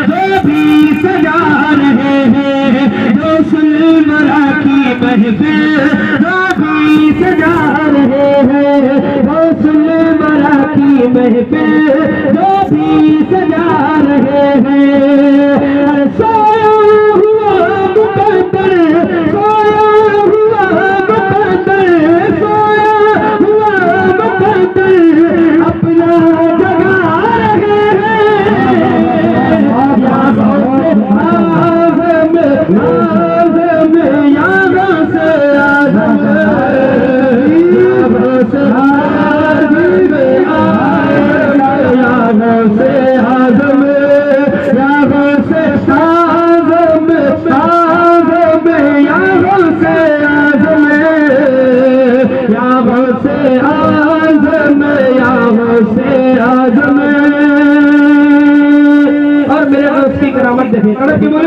جو بھی سجا رہے ہیں، جو سلمرا کی محفل جو بھی سجا رہے ہیں، جو سلمرا کی محفل جو بھی سجا رہے ہیں، سویا ہوا مقدر سویا ہوا مقدر سویا ہوا مقدر اپنا جگا رہے ہیں،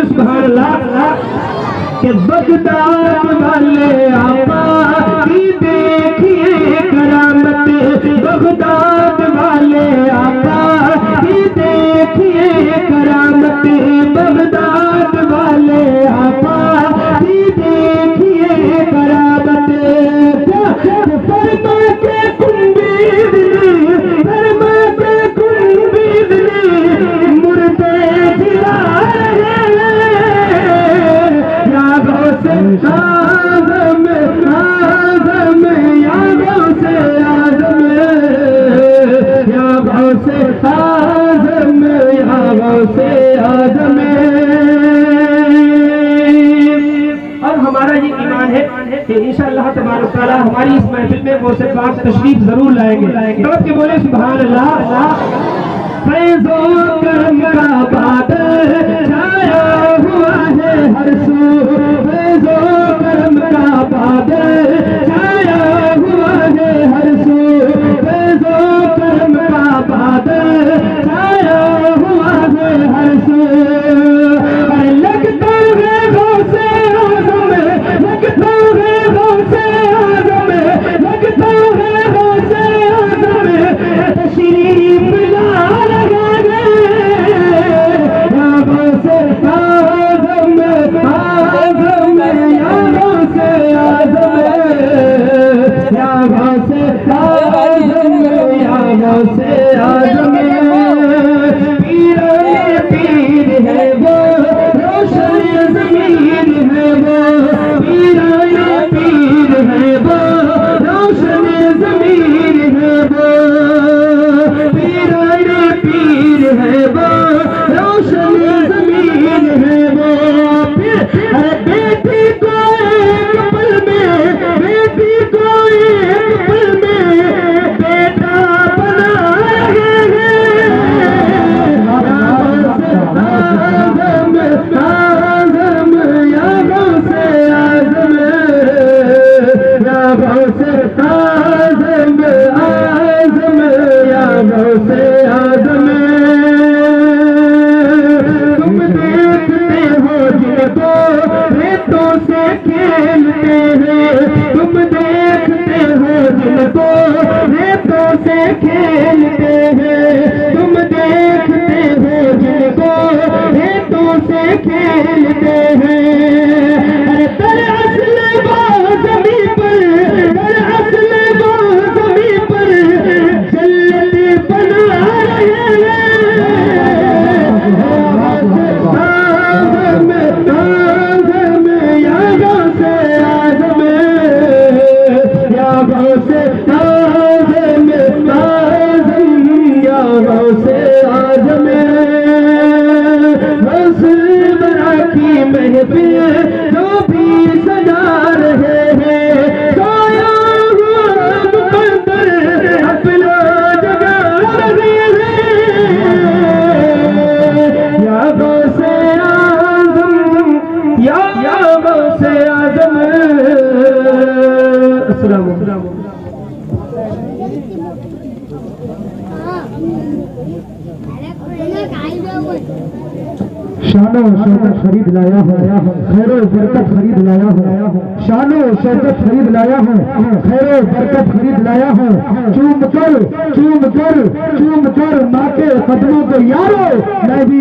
سبحان اللہ کہ بغداد والے آقا کی دیکھیے کرامت، بغداد والے آقا کی دیکھیے کرامت، بغداد والے آقا کی دیکھیے کرامت، فرما کے کنبید فرما کے کنبید مردے جلا آزم آزم یا غوث آزم یا غوث آزم یا غوث آزم۔ اور ہمارا یہ ایمان ہے کہ انشاءاللہ تبارک تعالیٰ ہماری اس محفل میں غوث پاک تشریف ضرور لائیں گے، تو کہ بولے سبحان اللہ۔ فیض و کرم کا بادل چھایا ہوا ہے ہر سو، فیض و کرم کا بادل چھایا ہوا ہے ہر سو، فیض و کرم کا بادل چھایا ہوا ہے ہر سو، لگتا ہے غوث اعظم لگتا ہے غوث اعظم لگتا ہے غوث اعظم تشریف لا رہے یا غوث اعظم اعظم یا غوث اعظم یا غوث اعظم یا غوث اعظم، پیران پیر ہے وہ روشن زمین ہے وہ، پیران پیر ہے وہ روشن زمین ہے وہ، پیران پیر ہے وہ روشن زمین ہے وہ، بیٹی کو ایک پل میں بیٹی کو ایک پل میں بیٹا بنا رہے ہیں، آزم آزم یا غوث آزم یا غوث آزم آزم یا غوث آزم۔ تم دیکھتے ہو جن کو ریتوں سے کھیلتے ہیں، تم دیکھتے ہو جن کو ریتوں سے کھیلتے ہیں، تم دیکھتے ہو جن کو ریتوں سے کھیلتے ہیں، در اصل وہ زمین پر در اصل وہ زمین پر جنت بنا رہے ہیں، آزم آزم یا غوث آزم یا غوث آزم آزم یا غوث آزم، غوث برا کی محفل جو بھی سجا رہے ہیں، سویا ہوا مقدر اپنا جگا رہے ہیں، یا غوث اعظم یا غوث اعظم۔ السلام علیکم۔ شان و شوکت خرید لایا ہوں، خیر و برکت خرید لایا ہوں، شان و شوکت خرید لایا ہوں، خیر و برکت خرید لایا ہوں، چوم کر چوم کر چوم کر ماں کے قدموں کو یارو میں بھی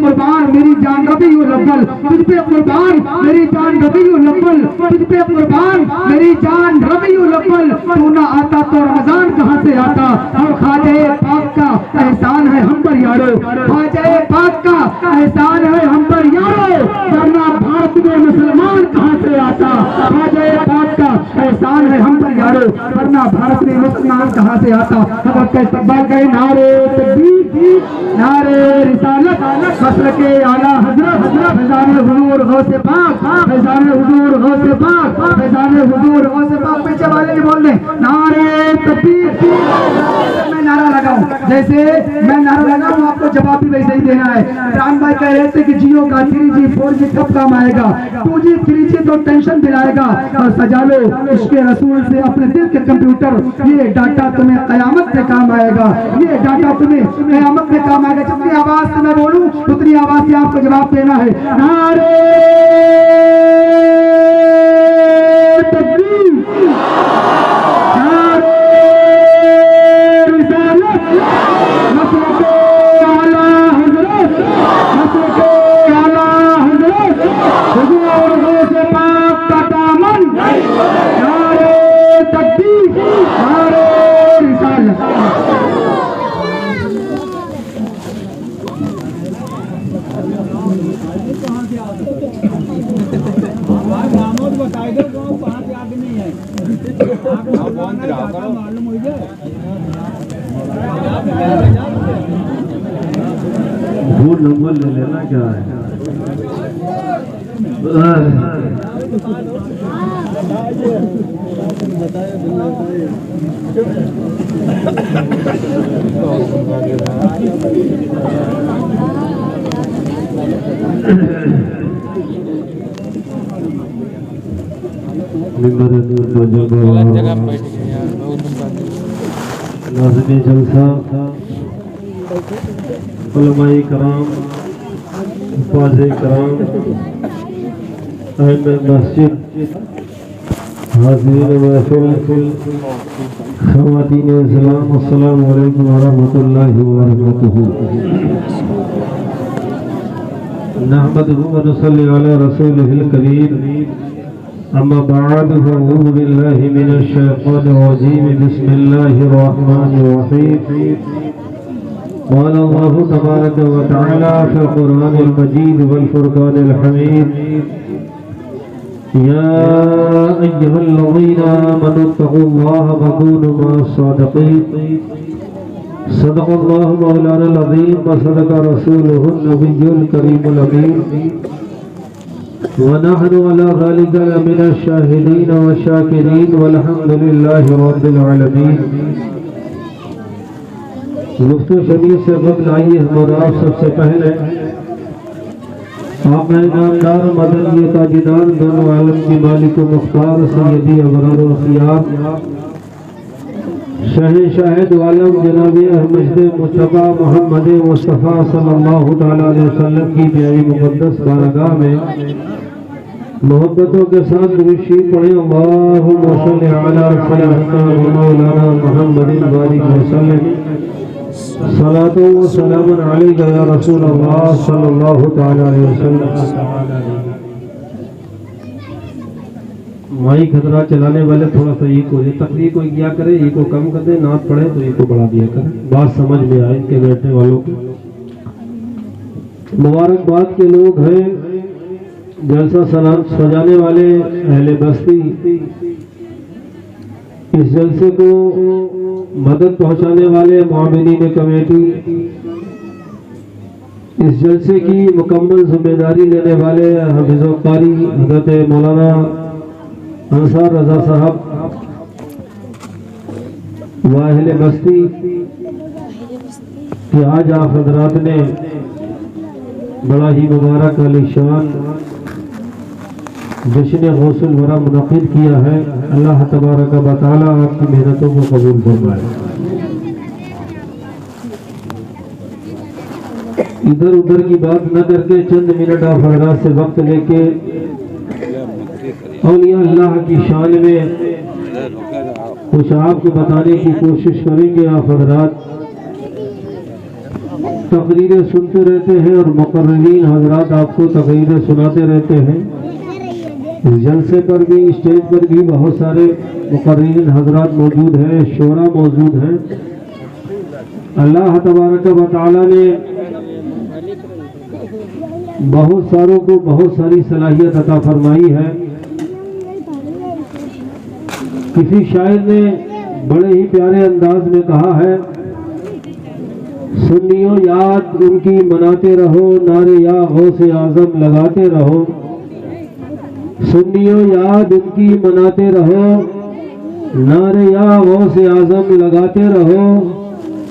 قربان میری جان ربی الاول، تجھ پہ قربان میری جان ربی الاول، تجھ پہ قربان میری جان ربی الاول، تو نہ آتا تو رمضان کہاں سے آتا، اور خواجہ پاک کا احسان ہے ہم پر یارو، خواجہ پاک کا احسان ہے ہم پر یارو، ورنہ بھارت میں مسلمان کہاں سے آتا، خواجہ پاک کا احسان ہے ہم پر یارو، ورنہ بھارت میں مسلمان کہاں سے آتا۔ حضرت کا استقبال کریں، نعرے تکبیر، نعرے رسالت، مسلک اعلیٰ حضرت فیضان حضور غوث پاک، فیضان حضور غوث پاک، فیضان حضور غوث پاک۔ پیچھے والے بول دیں نعرے تکبیر۔ میں نعرہ لگاؤں، جیسے میں نعرہ لگاؤں آپ کو جواب بھی ویسے ہی دینا ہے۔ عمران بھائی کہہ رہے تھے کہ جیو کا 3G 4G کب کام آئے گا، 2G 3G تو ٹینشن دلائے گا، اور سجا لو عشق رسول سے اپنے دل کے کمپیوٹر، یہ ڈاٹا تمہیں قیامت میں کام آئے گا، یہ ڈاٹا تمہیں قیامت میں کام آئے گا۔ جتنی آواز سے میں بولوں اتنی آواز سے آپ کو جواب دینا ہے۔ نعرے تکبیر، نعرے رسالت، مسلک اعلیٰ حضرت، مسلک اعلیٰ حضرت حضور غوث پاک کا دامن، نعرے تکبیر، نعرے رسالت۔ وہ نمبر لے لینا کیا ہے؟ ناظرین جلسہ، علماء کرام، حفاظ کرام، اہل مسجد، حاضرین محفل، خواتین اسلام، السلام علیکم ورحمۃ اللہ وبرکاتہ۔ نحمده ونصلي على رسوله الكريم، اما بعد فاعوذ بالله من الشيطان الرجيم، بسم الله الرحمن الرحيم۔ قال الله تبارك وتعالى في القرآن المجيد والفرقان الحميد، يا أيها الذين آمنوا اتقوا الله وكونوا مع الصادقين، صدق الله مولانا العظيم وصدق رسوله النبي الكريم الأمين، ونحن على ذلك من الشاهدين والشاكرين والحمد لله رب العالمين۔ گفتگو شبیر سے قبل آئیے ہمارا آپ سب سے پہلے آقا نامدار مدنی تاجدار دونوں عالم کی مالک و مختار سیدی ابرار و خیار شہنشاہ دو عالم جناب احمد مصطفیٰ محمد مصطفیٰ صلی اللہ تعالیٰ علیہ وسلم کی پیاری مقدس بارگاہ میں محبتوں کے ساتھ درشی پڑھیں، اللہم صلی علی سیدنا و مولانا محمد بارک وسلم، صلاۃ و سلام علیک یا رسول اللہ صلی اللہ تعالیٰ علیہ وسلم۔ مائی خطرہ چلانے والے تھوڑا سا یہ کو تقریر کو کیا کرے، یہ کو کم کر دیں، نعت پڑھے تو یہ کو بڑھا دیا کرے، بات سمجھ میں آئے ان کے بیٹھنے والوں کو۔ مبارکباد کے لوگ ہیں، جلسہ سلام سجانے والے اہل بستی، اس جلسے کو مدد پہنچانے والے معاونین کمیٹی، اس جلسے کی مکمل ذمہ داری لینے والے حافظ و قاری حضرت مولانا انصار رضا صاحب و اہل بستی، کہ آج آپ حضرات نے بڑا ہی مبارک علی شان جشن غوث الورا منعقد کیا ہے۔ اللہ تبارک و تعالی آپ کی محنتوں کو قبول فرمائے۔ ادھر ادھر کی بات نہ کر کے چند منٹ آپ حضرات سے وقت لے کے اولیاء اللہ کی شان میں کچھ آپ کو بتانے کی کوشش کریں گے۔ آپ حضرات تقریریں سنتے رہتے ہیں اور مقررین حضرات آپ کو تقریریں سناتے رہتے ہیں. اس جلسے پر بھی اسٹیج پر بھی بہت سارے مقررین حضرات موجود ہیں، شعراء موجود ہیں. اللہ تبارک و تعالی نے بہت ساروں کو بہت ساری صلاحیت عطا فرمائی ہے. کسی شاعر نے بڑے ہی پیارے انداز میں کہا ہے، سنیو یاد ان کی مناتے رہو، نعرے یا غوث اعظم لگاتے رہو. سنیو یاد ان کی مناتے رہو، نعرے یا غوث اعظم لگاتے رہو.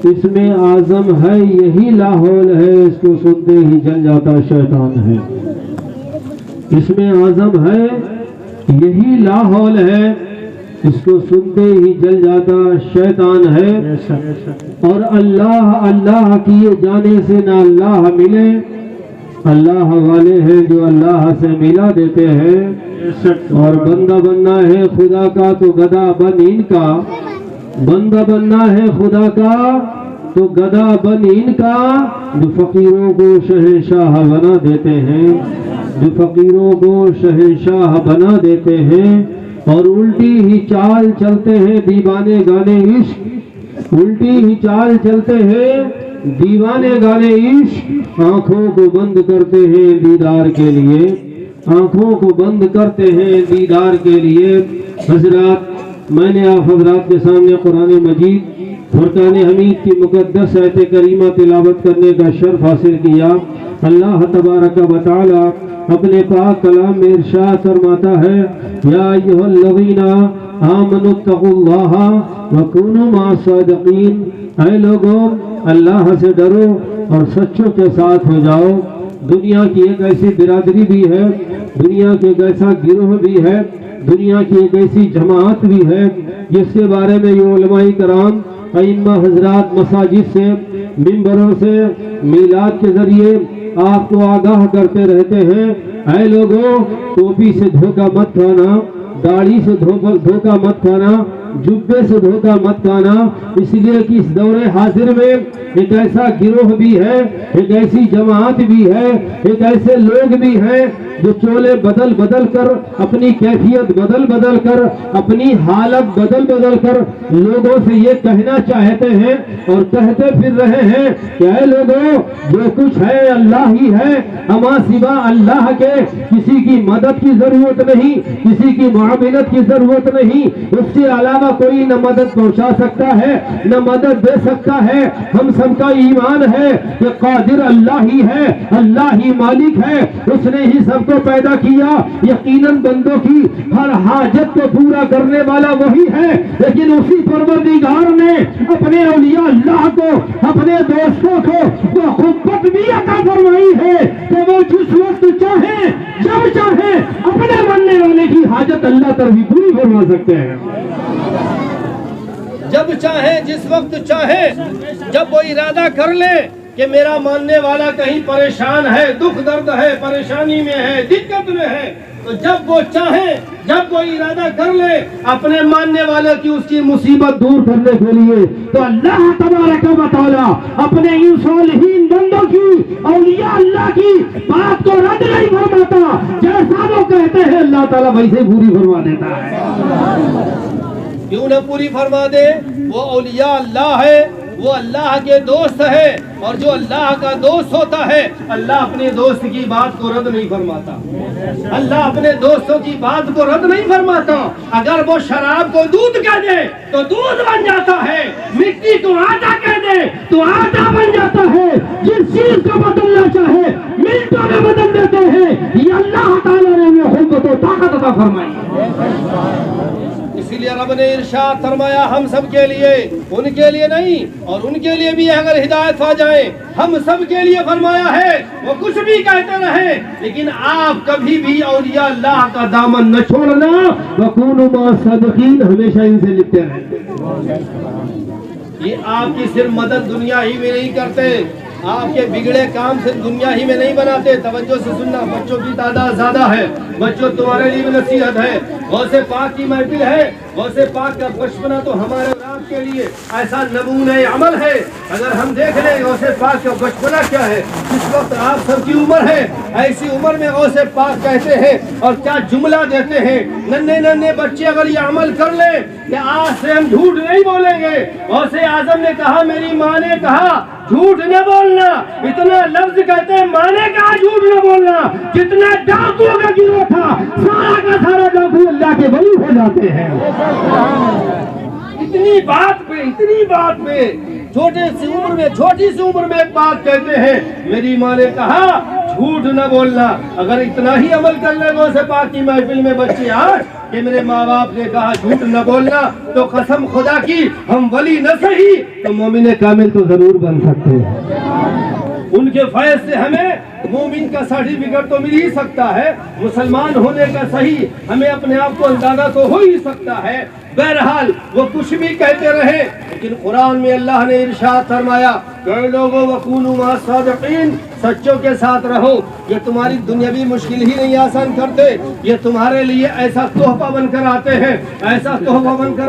اس میں اعظم ہے یہی لاحول ہے، اس کو سنتے ہی جل جاتا شیطان ہے. اس میں اعظم ہے یہی لاحول ہے، اس کو سنتے ہی جل جاتا شیطان ہے. اور اللہ اللہ کیے جانے سے نہ اللہ ملے. اللہ والے ہیں جو اللہ سے ملا دیتے ہیں، اور بندہ بننا ہے خدا کا تو گدا بن ان کا. بندہ بننا ہے خدا کا تو گدا بن ان کا، جو فقیروں کو شہنشاہ بنا دیتے ہیں، جو فقیروں کو شہنشاہ بنا دیتے ہیں. اور الٹی ہی چال چلتے ہیں دیوانے گانے عشق، الٹی ہی چال چلتے ہیں دیوانے گانے عشق. آنکھوں کو بند کرتے ہیں دیدار کے لیے، آنکھوں کو بند کرتے ہیں دیدار کے لیے. حضرات، میں نے آپ حضرات کے سامنے قرآن مجید فرقان حمید کی مقدس آیت کریمہ تلاوت کرنے کا شرف حاصل کیا. اللہ تبارک و تعالی اپنے پاک کلام میں ارشاد فرماتا ہے، یا ایھا الذین آمنوا اتقوا اللہ وکونوا مع الصادقین. اے لوگوں، اللہ سے ڈرو اور سچوں کے ساتھ ہو جاؤ. دنیا کی ایک ایسی برادری بھی ہے، دنیا کے ایک ایسا گروہ بھی ہے، دنیا کی ایک ایسی جماعت بھی ہے جس کے بارے میں یہ علماء کرام ائمہ حضرات مساجد سے، منبروں سے، میلاد کے ذریعے آپ کو آگاہ کرتے رہتے ہیں. اے لوگوں، ٹوپی سے دھوکہ مت کھانا، داڑھی سے دھوکہ مت کھانا، جبے سے دھوکہ مت کھانا. اس لیے کہ اس دور حاضر میں ایک ایسا گروہ بھی ہے، ایک ایسی جماعت بھی ہے، ایک ایسے لوگ بھی ہیں جو چولے بدل بدل کر، اپنی کیفیت بدل بدل کر، اپنی حالت بدل بدل کر لوگوں سے یہ کہنا چاہتے ہیں اور کہتے پھر رہے ہیں کہ اے لوگوں، جو کچھ ہے اللہ ہی ہے، اما سوا اللہ کے کسی کی مدد کی ضرورت نہیں، کسی کی معاونت کی ضرورت نہیں. اس کے علاوہ کوئی نہ مدد پہنچا سکتا ہے نہ مدد دے سکتا ہے. ہم سب کا ایمان ہے کہ قادر اللہ ہی ہے، اللہ ہی مالک ہے، اس نے ہی سب کو پیدا کیا. یقیناً بندوں کی ہر حاجت کو پورا کرنے والا وہی ہے، لیکن اسی پروردگار نے اپنے اولیاء اللہ کو، اپنے دوستوں کو وہ قوت بھی عطا فرمائی ہے کہ وہ جس وقت چاہیں، جب چاہیں، اپنے بننے والے کی حاجت اللہ تر بھی پوری فرما سکتے ہیں. جب چاہیں، جس وقت چاہیں، جب وہ ارادہ کر لے کہ میرا ماننے والا کہیں پریشان ہے، دکھ درد ہے، پریشانی میں ہے، دقت میں ہے، تو جب وہ چاہیں، جب وہ ارادہ کر لے اپنے ماننے والے کی اس کی مصیبت دور کرنے کے لیے، تو اللہ تبارک و تعالی اپنے ان صالحین بندوں کی، اولیاء اللہ کی بات کو رد نہیں فرماتا. جیسا وہ کہتے ہیں اللہ تعالیٰ ویسے پوری فرما دیتا ہے. کیوں نہ پوری فرما دے؟ وہ اولیاء اللہ ہے، وہ اللہ کے دوست ہے، اور جو اللہ کا دوست ہوتا ہے اللہ اپنے دوست کی بات کو رد نہیں فرماتا. اللہ اپنے دوستوں کی بات کو رد نہیں فرماتا. اگر وہ شراب کو دودھ کہہ دے تو دودھ بن جاتا ہے، مٹی کو آٹا کہہ دے تو آٹا بن جاتا ہے. جس چیز کو بدلنا چاہے منٹوں میں بدل دیتے ہیں. یہ اللہ تعالیٰ نے وہ قوت و طاقت عطا فرمائی. اسی لیے رب نے ارشاد فرمایا ہم سب کے لیے، ان کے لیے نہیں، اور ان کے لیے بھی اگر ہدایت آ جائے، ہم سب کے لیے فرمایا ہے وہ کچھ بھی کہتے رہے، لیکن آپ کبھی بھی اولیاء اللہ کا دامن نہ چھوڑنا. وَكُونُوا مَعَ الصَّادِقِينَ، ہمیشہ ان سے لکھتے رہے. یہ آپ کی صرف مدد دنیا ہی میں نہیں کرتے، آپ کے بگڑے کام صرف دنیا ہی میں نہیں بناتے. توجہ سے سننا، بچوں کی تعداد زیادہ ہے، بچوں تمہارے لیے بھی نصیحت ہے. غوث پاک کی محفل ہے، غوث پاک کا بچپنا تو ہمارے رات کے کے لیے ایسا نمونہ عمل ہے. اگر ہم دیکھ لیں غوث پاک کا بچپنا کیا ہے, جس وقت آپ سب کی عمر ہے, ایسی عمر میں غوث پاک کہتے ہیں اور کیا جملہ دیتے ہیں. ننھے ننھے بچے اگر یہ عمل کر لیں کہ آج سے ہم جھوٹ نہیں بولیں گے. غوث اعظم نے کہا, میری ماں نے کہا جھوٹ نہ بولنا. اتنا لفظ کہتے ہیں, ماں نے کہا جھوٹ نہ بولنا. جتنا ڈاکوؤں کا گروہ تھا سارا کا سارا ڈاکو اللہ کے ولی ہو جاتے ہیں. اتنی بات پہ چھوٹی سی عمر میں ایک بات کہتے ہیں, میری ماں نے کہا جھوٹ نہ بولنا. اگر اتنا ہی عمل کر لیں غوث پاک کی محفل میں بچے آج کہ میرے ماں باپ نے کہا جھوٹ نہ بولنا, تو قسم خدا کی ہم ولی نہ سہی تو مومن کامل تو ضرور بن سکتے ہیں. ان کے فیض سے ہمیں مومن کا سرٹیفکیٹ تو مل ہی سکتا ہے, مسلمان ہونے کا صحیح ہمیں اپنے آپ کو اندازہ تو ہو ہی سکتا ہے. بہرحال وہ کچھ بھی کہتے رہے, لیکن قرآن میں اللہ نے ارشاد فرمایا کہ لوگوں وکونوا مع الصادقین, سچوں کے ساتھ رہو. یہ تمہاری دنیاوی مشکل ہی نہیں آسان کرتے, یہ تمہارے لیے ایسا تحفہ بن کر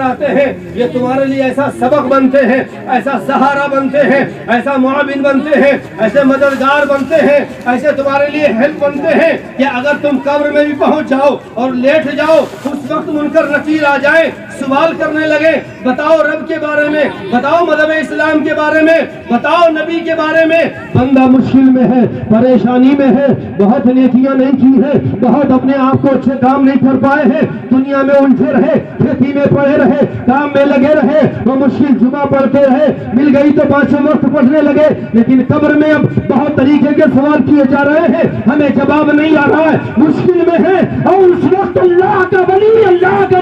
آتے ہیں, یہ تمہارے لیے ایسا سبق بنتے ہیں, ایسا سہارا بنتے ہیں, ایسا معاون بنتے ہیں, ایسے مددگار بنتے ہیں, ایسے تمہارے لیے ہیلپ بنتے ہیں کہ اگر تم قبر میں بھی پہنچ جاؤ اور لیٹ جاؤ, اس وقت منکر نکیر آ جائے, سوال کرنے لگے, بتاؤ رب کے بارے میں, بتاؤ مذہب اسلام کے بارے میں, بتاؤ نبی کے بارے میں. بندہ مشکل میں ہے, پریشانی میں ہے, بہت نیکیاں نہیں کی ہے, بہت اپنے آپ کو اچھے کام نہیں کر پائے ہیں, دنیا میں الجھے رہے, کھیتی میں پڑے رہے, کام میں لگے رہے, وہ مشکل جمعہ پڑھتے رہے, مل گئی تو 5 وقت پڑھنے لگے, لیکن قبر میں اب بہت طریقے کے سوال کیے جا رہے ہیں, ہمیں جواب نہیں آ رہا ہے, مشکل میں ہے. اور اس وقت اللہ کا ولی, اللہ کا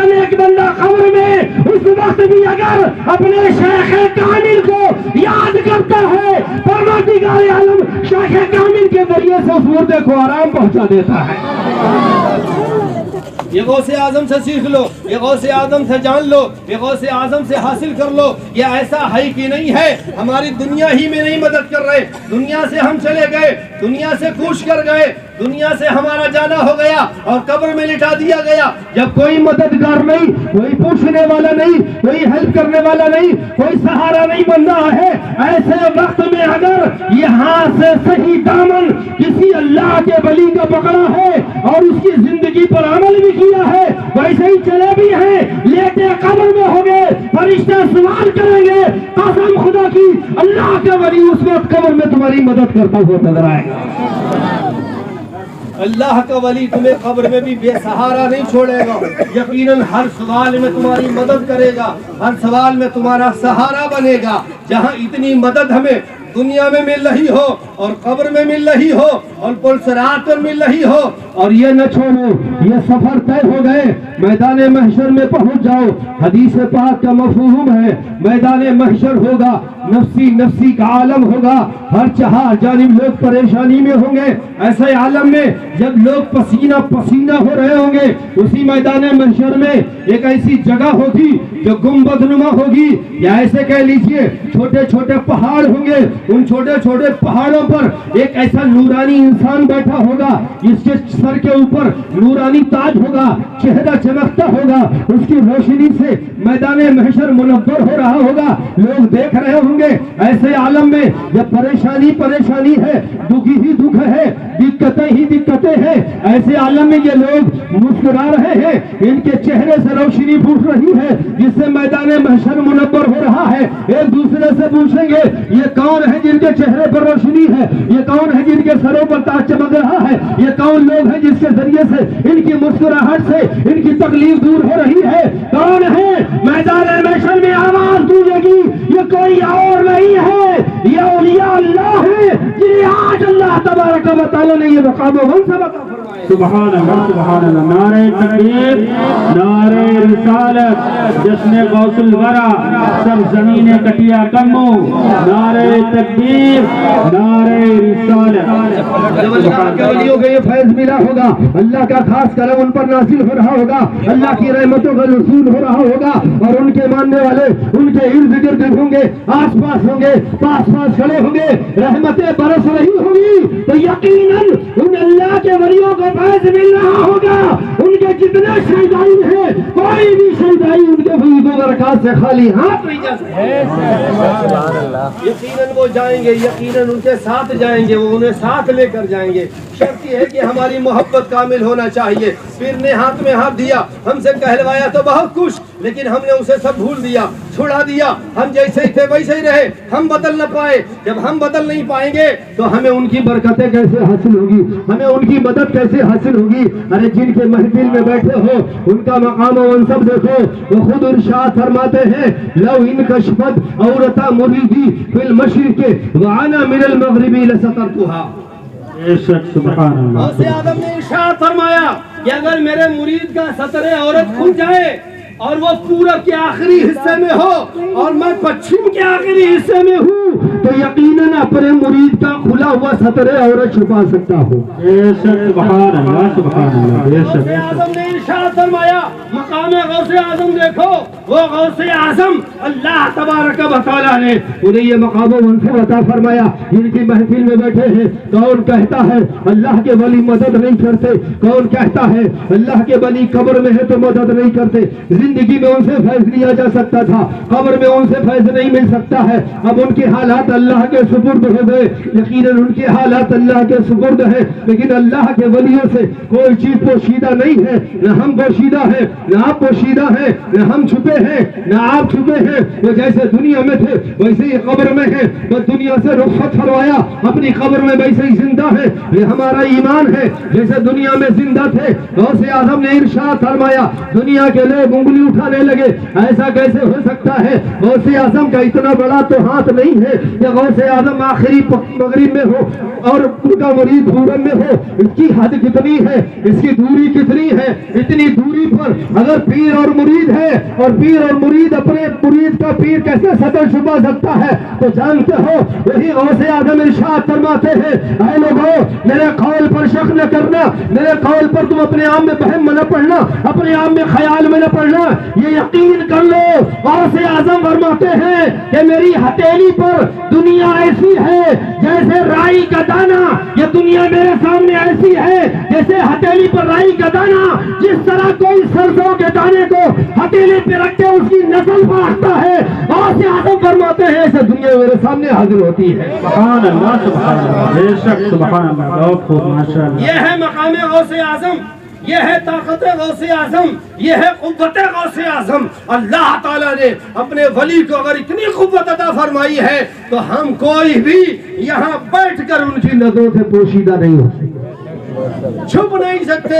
نیک بندہ قبر میں اس وقت بھی اگر اپنے شیخ کامل کو یاد کرتا ہے, پروردگار عالم شیخ کامل کے ذریعے سے اس مردے کو آرام پہنچا دیتا ہے. یہ غوث اعظم سے سیکھ لو, یہ غوث اعظم سے جان لو, یہ غوث اعظم سے حاصل کر لو. یہ ایسا ہے کہ نہیں ہے ہماری دنیا ہی میں نہیں مدد کر رہے, دنیا سے ہم چلے گئے, دنیا سے کوچ کر گئے, دنیا سے ہمارا جانا ہو گیا اور قبر میں لٹا دیا گیا. جب کوئی مددگار نہیں, کوئی پوچھنے والا نہیں, کوئی ہیلپ کرنے والا نہیں, کوئی سہارا نہیں بن رہا ہے, ایسے وقت میں اگر یہاں سے صحیح دامن کسی اللہ کے ولی کا پکڑا ہے اور اس کی زندگی پر عمل بھی کیا ہے, ویسے ہی چلے بھی ہیں, لیٹے قبر میں ہو گئے, فرشتے سوال کریں گے, قسم خدا کی اللہ کا ولی اس وقت قبر میں تمہاری مدد کرتا ہوا نظر آئے گا. اللہ کا ولی تمہیں قبر میں بھی بے سہارا نہیں چھوڑے گا, یقیناً ہر سوال میں تمہاری مدد کرے گا, ہر سوال میں تمہارا سہارا بنے گا. جہاں اتنی مدد ہمیں دنیا میں مل رہی ہو اور قبر میں مل رہی ہو اور پلسرات پر مل رہی ہو, اور یہ نہ چھوڑو, یہ سفر طے ہو گئے, میدان محشر میں پہنچ جاؤ. حدیث پاک کا مفہوم ہے, میدان محشر ہوگا, نفسی نفسی کا عالم ہوگا, ہر چہار جانب لوگ پریشانی میں ہوں گے. ایسے عالم میں جب لوگ پسینہ پسینہ ہو رہے ہوں گے, اسی میدان محشر میں ایک ایسی جگہ ہوگی جو گنبد نما ہوگی, یا ایسے کہہ لیجئے چھوٹے چھوٹے پہاڑ ہوں گے, ان چھوٹے چھوٹے پہاڑوں پر ایک ایسا نورانی انسان بیٹھا ہوگا جس کے سر کے اوپر نورانی تاج ہوگا, چہرہ چمکتا ہوگا, اس کی روشنی سے میدان محشر منور ہو رہا ہوگا, لوگ دیکھ رہے ہوں گے. ایسے عالم میں جب پریشانی ہے, دکھی ہی دکھ ہے, دقتیں ہی دقتیں ہیں, ایسے عالم میں یہ لوگ مسکرا رہے ہیں, ان کے چہرے سے روشنی پھوٹ رہی ہے جس سے میدان محشر منور ہو رہا ہے. ایک دوسرے سے پوچھیں گے یہ کون ہے جن کے چہرے پر روشنی ہے, یہ کون ہے جن کے سروں پر تاج چمک رہا ہے, یہ کون لوگ ہیں جس کے ذریعے سے ان کی مسکراہٹ سے ان کی تکلیف دور ہو رہی ہے, کون ہے؟ میدان محشر میں آواز گونجے گی, یہ کوئی اور نہیں ہے, یہ اولیاء اللہ ہے جنہیں آج اللہ تبارک و تعالی نے یہ مقام و منصب عطا فرمایا. سبحان اللہ, سبحان اللہ. نعرہ تکبیر, نعرہ رسالت, جشن غوث الورا, سب زمین کٹیا کمو, نعرہ تکبیر, نعرہ رسالت. جب اللہ کے ولیوں کو یہ فیض ملا ہوگا, اللہ کا خاص کرم ان پر نازل ہو رہا ہوگا, اللہ کی رحمتوں کا نزول ہو رہا ہوگا, اور ان کے ماننے والے ان کے ارد گرد ہوں گے، آس پاس ہوں گے، پاس پاس کھڑے ہوں گے، رحمتیں برس رہی ہوں گی، تو یقیناً ان اللہ کے ولیوں کو فیض مل رہا ہوگا۔ ان کے جتنے شہدائی ہیں، کوئی بھی شہدائی ان کے فیض و برکات سے خالی ہاتھ نہیں جا سکتا۔ یقیناً وہ جائیں گے، یقیناً ان کے ساتھ جائیں گے، وہ انہیں ساتھ لے کر جائیں گے۔ شرط یہ ہے کہ ہماری محبت کامل ہونا چاہیے۔ پیر نے ہاتھ میں ہاتھ دیا، ہم سے کہلوایا تو بہت کچھ، لیکن ہم نے اسے سب بھول دیا، چھڑا دیا۔ ہم جیسے ہی تھے ویسے ہی رہے، ہم بدل نہ پائے۔ جب ہم بدل نہیں پائیں گے تو ہمیں ان کی برکتیں کیسے حاصل ہوگی، ہمیں ان کی مدد کیسے حاصل ہوگی؟ ارے جن کے محفل میں بیٹھے ہو ان کا مقام و منصب دیکھو، وہ خود ارشاد فرماتے ہیں لو ان کشفت عورتا مریدی فی المشرق وانا من المغربی لسترتها۔ بے شک سبحان اللہ۔ غوث اعظم نے ارشاد فرمایا کہ اگر میرے مرید کا ستر عورت کھل جائے اور وہ پورب کے آخری حصے میں ہو اور میں پچھم کے آخری حصے میں ہوں، تو یقیناً اپنے مرید کا کھلا ہوا ستر عورت چھپا سکتا ہو۔ بے شک سبحان اللہ، سبحان اللہ، بے شک۔ غوث اعظم نے ارشاد فرمایا مقام غوث اعظم دیکھو، وہ غوث اعظم اللہ تبارک و تعالیٰ نے انہیں یہ مقام و منصب عطا فرمایا۔ جن کی محفل میں بیٹھے ہیں، کون کہتا ہے اللہ کے ولی مدد نہیں کرتے؟ کون کہتا ہے اللہ کے ولی قبر میں ہے تو مدد نہیں کرتے؟ زندگی میں ان سے فیض لیا جا سکتا تھا، قبر میں ان سے فیض نہیں مل سکتا ہے۔ اب ان کے حالات اللہ کے سپرد ہو گئے، یقیناً ان کے حالات اللہ کے سپرد ہیں، لیکن اللہ کے ولیوں سے کوئی چیز پوشیدہ نہیں ہے۔ نہ ہم پوشیدہ ہیں، نہ آپ پوشیدہ ہیں، نہ ہم چھپے ہیں، نہ آپ چھپے ہیں۔ وہ جیسے دنیا میں تھے ویسے ہی قبر میں ہیں، بس دنیا سے رخصت فرمایا، اپنی قبر میں ویسے ہی زندہ ہے۔ یہ ہمارا ایمان ہے، جیسے دنیا میں زندہ تھے۔ غوث اعظم نے ارشاد فرمایا، دنیا کے لوگ انگلی اٹھانے لگے، ایسا کیسے ہو سکتا ہے؟ غوث اعظم کا اتنا بڑا تو ہاتھ نہیں ہے کہ غوث اعظم آخری مغرب میں ہو اور ان کا مرید پورب میں ہو۔ اس کی حد کتنی ہے، اس کی دوری کتنی ہے؟ اتنی دوری پر اگر پیر اور مرید ہے اور پیر اور مرید اپنے مرید کا پیر کیسے سطر چھپا سکتا ہے؟ تو جانتے ہو وہی غوث اعظم ارشاد فرماتے ہیں، اے لوگو میرے قول پر شک نہ کرنا، میرے قول پر تم اپنے آپ میں بہم نہ پڑھنا، اپنے آپ میں خیال میں نہ پڑھنا، یہ یقین کر لو غوث اعظم فرماتے ہیں کہ میری ہتھیلی پر دنیا ایسی ہے جیسے رائی کا دانہ، یہ دنیا میرے سامنے ایسی ہے جیسے ہتھیلی پر رائی کا دانہ۔ جس طرح کوئی سرسوں کے دانے کو ہتھیلی پہ رکھ کے اس کی نسل بانٹتا ہے، غوث اعظم فرماتے ہیں ایسے دنیا میرے سامنے حاضر ہوتی ہے۔ سبحان اللہ، سبحان اللہ، بے شک سبحان اللہ، بہت خوب، ماشاء اللہ۔ یہ ہے مقام غوث اعظم، یہ ہے طاقت غوث اعظم، یہ ہے قوت غوث اعظم۔ اللہ تعالیٰ نے اپنے ولی کو اگر اتنی قوت عطا فرمائی ہے تو ہم کوئی بھی یہاں بیٹھ کر ان کی نظروں سے پوشیدہ نہیں ہو سکتے، چھپ نہیں سکتے۔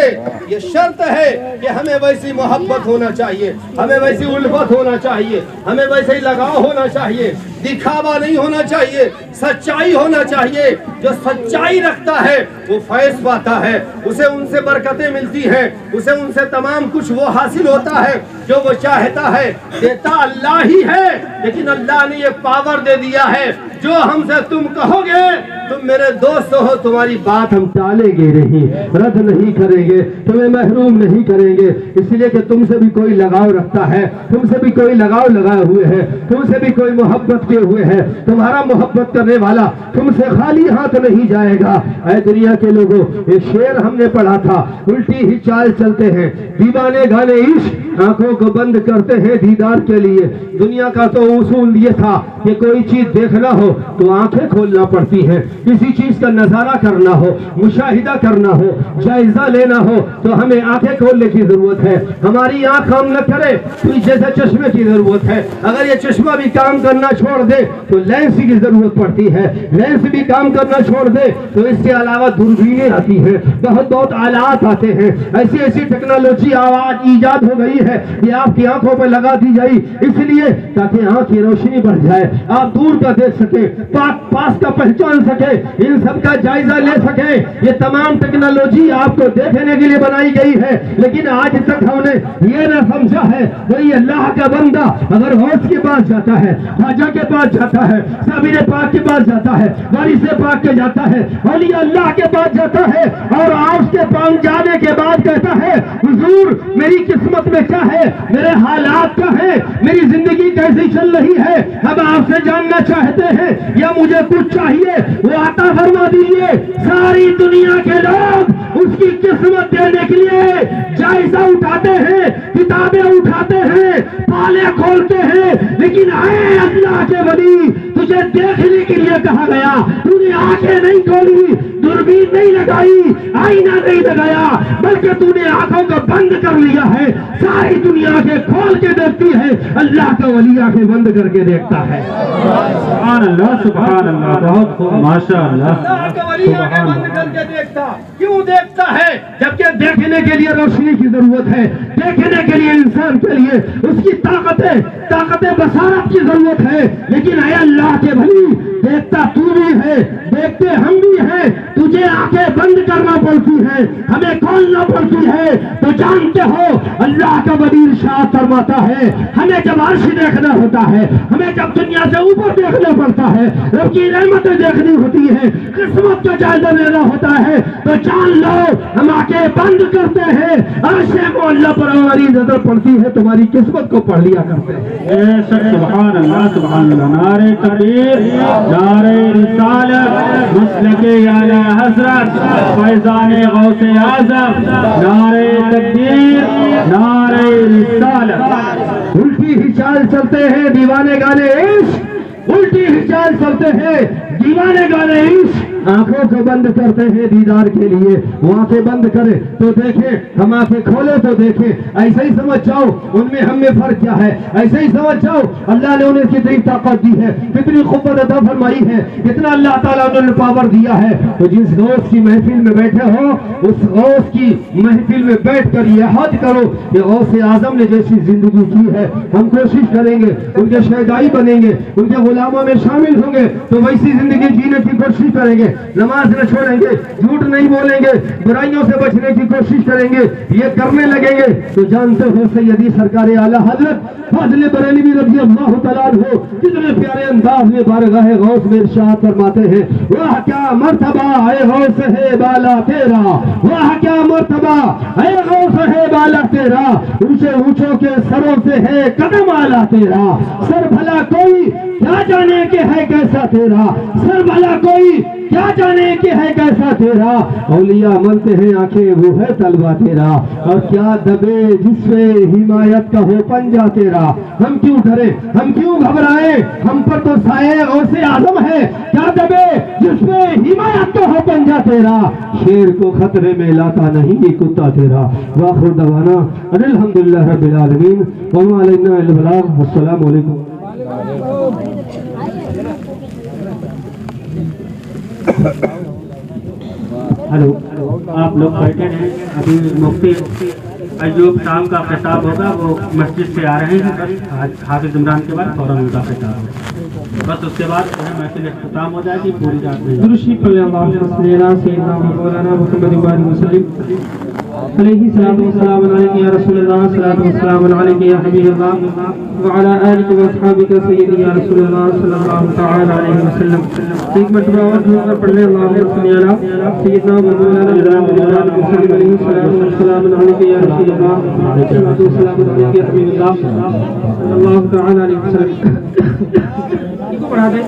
یہ شرط ہے کہ ہمیں ویسی محبت ہونا چاہیے، ہمیں ویسی الفت ہونا چاہیے، ہمیں ویسے ہی لگاؤ ہونا چاہیے، دکھاوا نہیں ہونا چاہیے، سچائی ہونا چاہیے۔ جو سچائی رکھتا ہے وہ فیض پاتا ہے، اسے ان سے برکتیں ملتی ہیں، اسے ان سے تمام کچھ وہ حاصل ہوتا ہے جو وہ چاہتا ہے۔ دیتا اللہ ہی ہے، لیکن اللہ نے یہ پاور دے دیا ہے، جو ہم سے تم کہو گے تم میرے دوست ہو، تمہاری بات ہم ٹالیں گے نہیں، رد نہیں کریں گے، تمہیں محروم نہیں کریں گے، اس لیے کہ تم سے بھی کوئی لگاؤ رکھتا ہے، تم سے بھی کوئی لگاؤ لگائے ہوئے ہے، تم سے بھی کوئی محبت کیے ہوئے ہے۔ تمہارا محبت کرنے والا تم سے خالی ہاتھ نہیں جائے گا۔ اے دنیا کے لوگوں، ایک شعر ہم نے پڑھا تھا، الٹی ہی چال چلتے ہیں دیوانے گانے عشق، آنکھوں کو بند کرتے ہیں دیدار کے لیے۔ دنیا کا تو اصول یہ تھا کہ کوئی چیز دیکھنا ہو تو آنکھیں کھولنا پڑتی ہیں، کسی چیز کا نظارہ کرنا ہو، مشاہدہ کرنا ہو، جائزہ لینا ہو تو ہمیں آنکھیں کھولنے کی ضرورت ہے۔ ہماری آنکھ کام نہ کرے تو جیسے چشمے کی ضرورت ہے، اگر یہ چشمہ بھی کام کرنا چھوڑ دے تو لینس کی ضرورت پڑتی ہے، لینس بھی کام کرنا چھوڑ دے تو اس کے علاوہ دوربینیں آتی ہیں، بہت آلات آتے ہیں، ایسی ٹیکنالوجی آواز ایجاد ہو گئی ہے کہ آپ کی آنکھوں پہ لگا دی جائے، اس لیے تاکہ آنکھ کی روشنی بڑھ جائے، آپ دور کا دیکھ سکیں، پاس کا پہچان سکے، ان سب کا جائزہ لے سکے۔ یہ تمام ٹیکنالوجی آپ کو دیکھنے کے لیے بنائی گئی ہے، لیکن آج تک ہم نے یہ نہ سمجھا ہے وہی اللہ کا بندہ اگر غوث کے پاس جاتا ہے، خواجہ کے پاس جاتا ہے، صابر پاک کے پاس جاتا ہے، وارث پاک کے جاتا ہے، ولی اللہ کے پاس جاتا ہے اور آپ کے پاس جانے کے بعد کہتا ہے حضور میری قسمت میں کیا ہے، میرے حالات کیا ہے، میری زندگی کیسی چل رہی ہے ہم آپ سے جاننا چاہتے ہیں یا مجھے کچھ چاہیے وہ عطا فرما دیجیے۔ ساری دنیا کے لوگ اس کی قسمت دینے کے لیے جائزہ اٹھاتے ہیں، کتابیں اٹھاتے ہیں، پالے کھولتے ہیں، لیکن اے اللہ کے ولی تجھے دیکھنے کے لیے کہا گیا، تو نے آنکھیں نہیں کھولی، دوربین نہیں لگائی، آئینہ نہیں لگایا، بلکہ تو نے آنکھوں کو بند کر لیا ہے۔ ساری دنیا کے کھول کے دیکھتی ہے، اللہ کا ولی آنکھیں بند کر کے دیکھتا ہے۔ سبحان اللہ سبحان اللہ، بہت خوب ماشاء اللہ۔ اللہ کا ولی آنکھیں بند کر کے دیکھتا، کیوں دیکھتا ہے؟ جبکہ دیکھنے کے لیے روشنی کی ضرورت ہے، دیکھنے کے لیے انسان کے لیے اس کی طاقت بصارت کی ضرورت ہے، لیکن اے اللہ کے ولی دیکھتا تو بھی ہے، دیکھتے ہم بھی ہیں، تجھے آنکھیں بند کرنا پڑتی ہے، ہمیں کھولنا پڑتی ہے۔ تو جانتے ہو اللہ کا ولی ارشاد فرماتا ہے ہمیں جب عرش دیکھنا ہوتا ہے، ہمیں جب دنیا سے اوپر دیکھنا پڑتا ہے، رب کی رحمتیں دیکھنی ہوتی ہے، قسمت کا جائزہ لینا ہوتا ہے، تو جان لو ہم آنکھیں بند کرتے ہیں، عرش معلیٰ پر ہماری نظر پڑتی ہے، تمہاری قسمت کو پڑھ لیا کرتے ہیں۔ سبحان اللہ سبحان اللہ، نعرہ تکبیر، نعرہ رسالت، مسلک اعلی حضرت فیضان غوث اعظم، نعرہ تکبیر، نعرہ رسالت۔ الٹی ہی چال چلتے ہیں دیوانے گانے عشق، الٹی ہی چال چلتے ہیں دیوانے گانے عشق، آنکھوں کو بند کرتے ہیں دیدار کے لیے، وہ آنکھیں بند کرے تو دیکھیں، ہم آنکھیں کھولے تو دیکھیں، ایسے ہی سمجھ جاؤ ان میں ہم میں فرق کیا ہے، ایسے ہی سمجھ جاؤ اللہ نے انہیں کتنی طاقت دی ہے، کتنی قوت عطا فرمائی ہے، کتنا اللہ تعالیٰ نے انہیں پاور دیا ہے۔ تو جس غوث کی محفل میں بیٹھے ہو اس غوث کی محفل میں بیٹھ کر یہ حد کرو کہ غوث اعظم نے جیسی زندگی کی ہے ہم کوشش کریں گے ان کے شہدائی بنیں گے، ان کے غلاموں میں شامل ہوں گے تو ویسی زندگی جینے کی کوشش کریں گے، نماز نہ چھوڑیں گے، جھوٹ نہیں بولیں گے، برائیوں سے بچنے کی کوشش کریں گے، یہ کرنے لگیں گے تو جانتے ہو سیدی سرکار اعلیٰ حضرت فاضل بریلوی رضی اللہ تعالیٰ عنہ کتنے پیارے انداز میں بارگاہ غوث میں ارشاد فرماتے ہیں، واہ کیا مرتبہ اے غوث ہے بالا تیرا، واہ کیا مرتبہ اے غوث ہے بالا تیرا، اونچے اونچوں کے سروں سے ہے قدم آلہ تیرا، سر بھلا کوئی کیا جانے کہ ہے کیسا تیرا، سر بھلا کوئی کیا جانے کہ ہے کیسا تیرا، اولیاء ملتے ہیں آنکھیں وہ ہے طلبہ تیرا، اور کیا دبے جس پہ حمایت کا ہو پنجہ تیرا، ہم کیوں ڈرے ہم کیوں گھبرائے، ہم پر تو سایہ غوث اعظم ہے، کیا دبے جس پہ حمایت کا ہو پنجہ تیرا، شیر کو خطرے میں لاتا نہیں یہ کتا تیرا۔ وآخر دعوانا ان الحمدللہ رب العالمین وما علینا الا البلاغ، السلام علیکم۔ ہلو، آپ لوگ بیٹھے ہیں، ابھی مفتی ایوب صاحب کا خطاب ہوگا، وہ مسجد سے آ رہے ہیں، بس حافظ عمران کے بعد فوراً ان کا خطاب ہوگا، بس اس کے بعد محفل اختتام ہو جائے گی، پوری رات میں درشی پڑھ لیں اللہم صلی علی سیدنا مولانا محمد وسلم علیہ الصلوۃ والسلام علیک یا رسول اللہ، صلاۃ والسلام علیک یا حبیب اللہ وعلی آلک و اصحابک سیدی یا رسول اللہ صلی اللہ تعالی علیہ وسلم۔ ایک مرتبہ اور جھوم کر پڑھ لیں اللہم صلی علی سیدنا مولانا محمد وسلم علیہ الصلوۃ والسلام علیک یا رسول اللہ، صلاۃ والسلام علیک یا حبیب اللہ صلی اللہ تعالی علیہ وسلم۔ بڑھا دے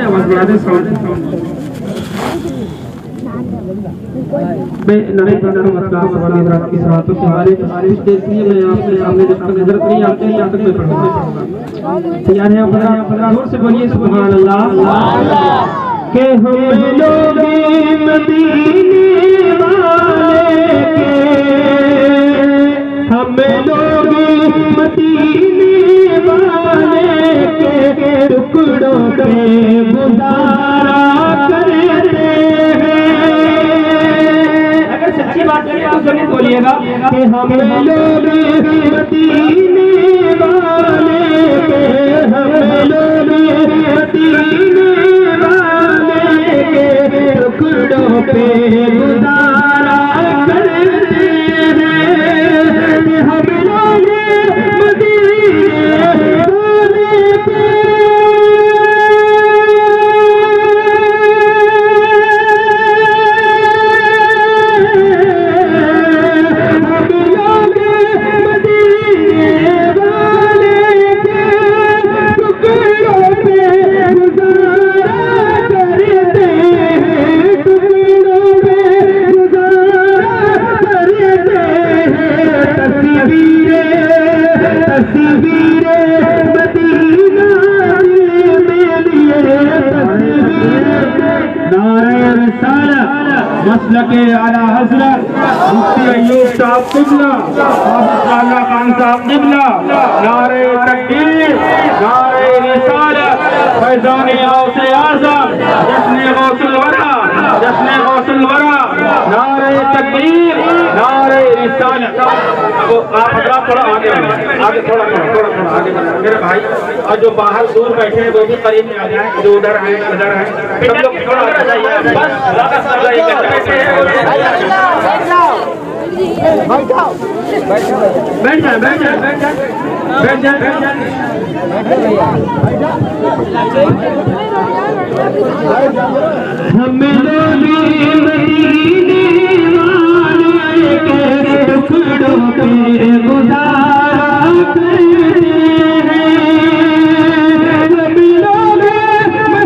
آواز بڑھا دے ساؤنڈ۔ میں نئے بندر مسئلہ سوال حضرات کی سماعتوں سے حوالے دیکھیے، میں آپ کے سامنے جب تک نظرت نہیں آتے ہیں یہاں تک میں پڑھوں گا۔ تیار ہیں اپنا زور سے بولیے سبحان اللہ۔ کہ ہم لوگ مدینے والے کے، ہم لوگ مدینے والے کے ٹکڑوں پہ گزارا کرتے ہیں۔ سچی بات کریں تو ضرور بولیے گا کہ ہم لوگ مدینے والے کے، ہم لوگ مدینے والے کے ٹکڑوں پہ گزارا کرتے ہیں، ہم لوگ مدینے والے کے۔ ہم لوگ مدینے والے تصویر مدینہ دل میں لیے نعرہ رسالت مسلک اعلیٰ حضرت مفتی ایوب صاحب قبلہ حافظ اللہ خان صاحب قبلہ نعرہ تکبیر نعرہ رسالت فیضان غوث اعظم جشن غوث الورا جشن غوث الورا نعرہ تکبیر نعرہ رسالت آپ حضرات تھوڑا آگے آگے تھوڑا آگے میرے بھائی اور جو باہر دور بیٹھے ہیں وہ بھی قریب میں آ جائیں جو ادھر ہیں ادھر ہیں سب لوگ تھوڑا آگے جائیے بیٹھ جائیں بیٹھ جائیں بیٹھ جائیں بیٹھ جائیں بیٹھ جائیں ہمیں نبی مدینے والے کے ٹکڑوں پہ گزارا کرتے ہیں نبی مدینے والے کے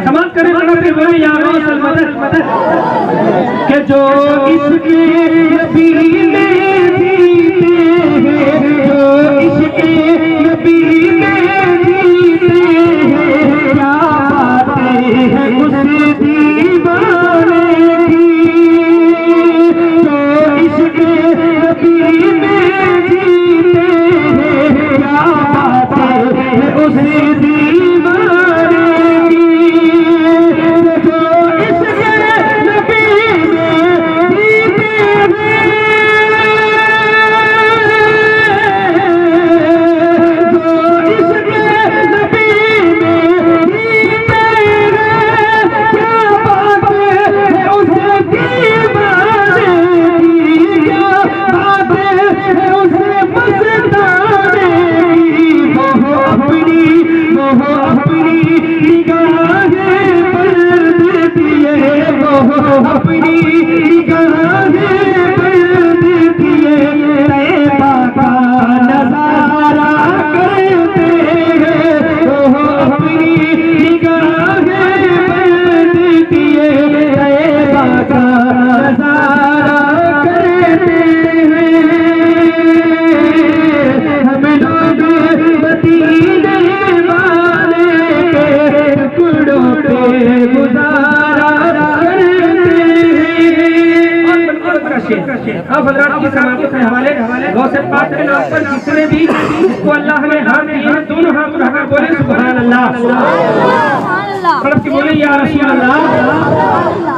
ہم لوگ مدینے والے کہ جو اس کے نبی میں جیتے ہیں جو اس کے نبی میں جیتے ہیں کیا باتیں ہیں اس دیوانے کی جو اس کے نبی میں جیتے ہیں کیا باتیں ہیں اس دیوانے کی جو اس کے نبی میں جیتے ہیں نام پر جتنے بھی جس کو اللہ نے ہاتھ دیے ہیں دونوں ہاتھ اٹھا کر بولے سبحان اللہ، پڑھ کے بولے یا رسول اللہ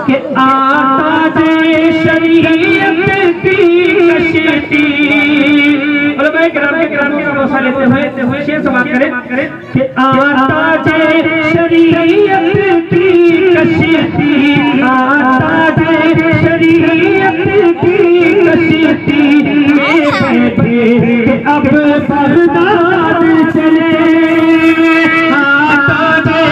کہ آتا جے شریعت کی کشتی، علماء کرام کے حوصلہ لیتے ہوئے شعر سماعت کریں کہ آتا جے شریعت کی کشتی، آتا جے شریعت کی کشتی میں بیٹھے اب بغداد چلے، آتا جے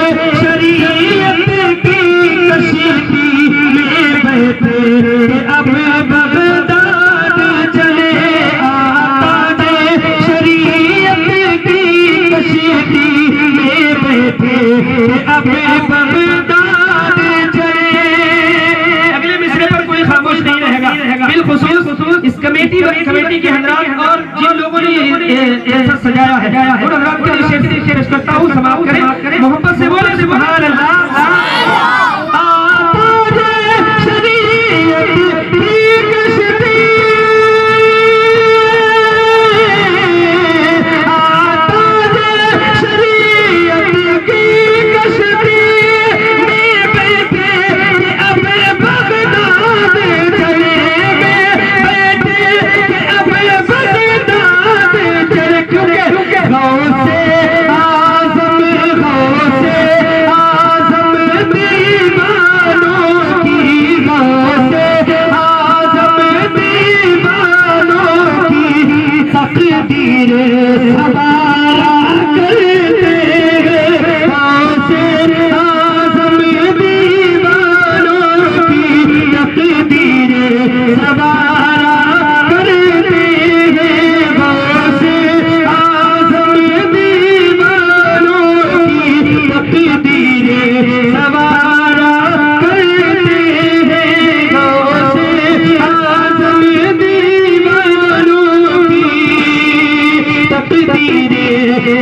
شریعت کی کشتی میں بیٹھے اب بغداد چلے، آتا جے شریعت کی کشتی میں بیٹھے اب بغداد چلے۔ اگلے مصرے پر کوئی خاموش نہیں رہے گا، بالخصوص اس کمیٹی کے حضرات اور جن لوگوں نے ایسا سجایا ہے ان حضرات کے لیے شعر کرتا ہوں، سماعت کریں، محبت سے بولے سبحان اللہ۔ آتا جے شریعت کی کشتی، آتا جے شریعت کی کشتی میں بیٹھے اب بغداد چلے، کیونکہ غوث اعظم دیوانوں کی، غوث اعظم دیوانوں کی تقدیر سوارا کرتے ہیں، غوث اعظم دیوانوں کی تقدیر سوارا کرتے ہیں، غوث اعظم دیوانوں کی تقدیر سوارا کرتے ہیں، غوث اعظم دیوانوں کی تقدیر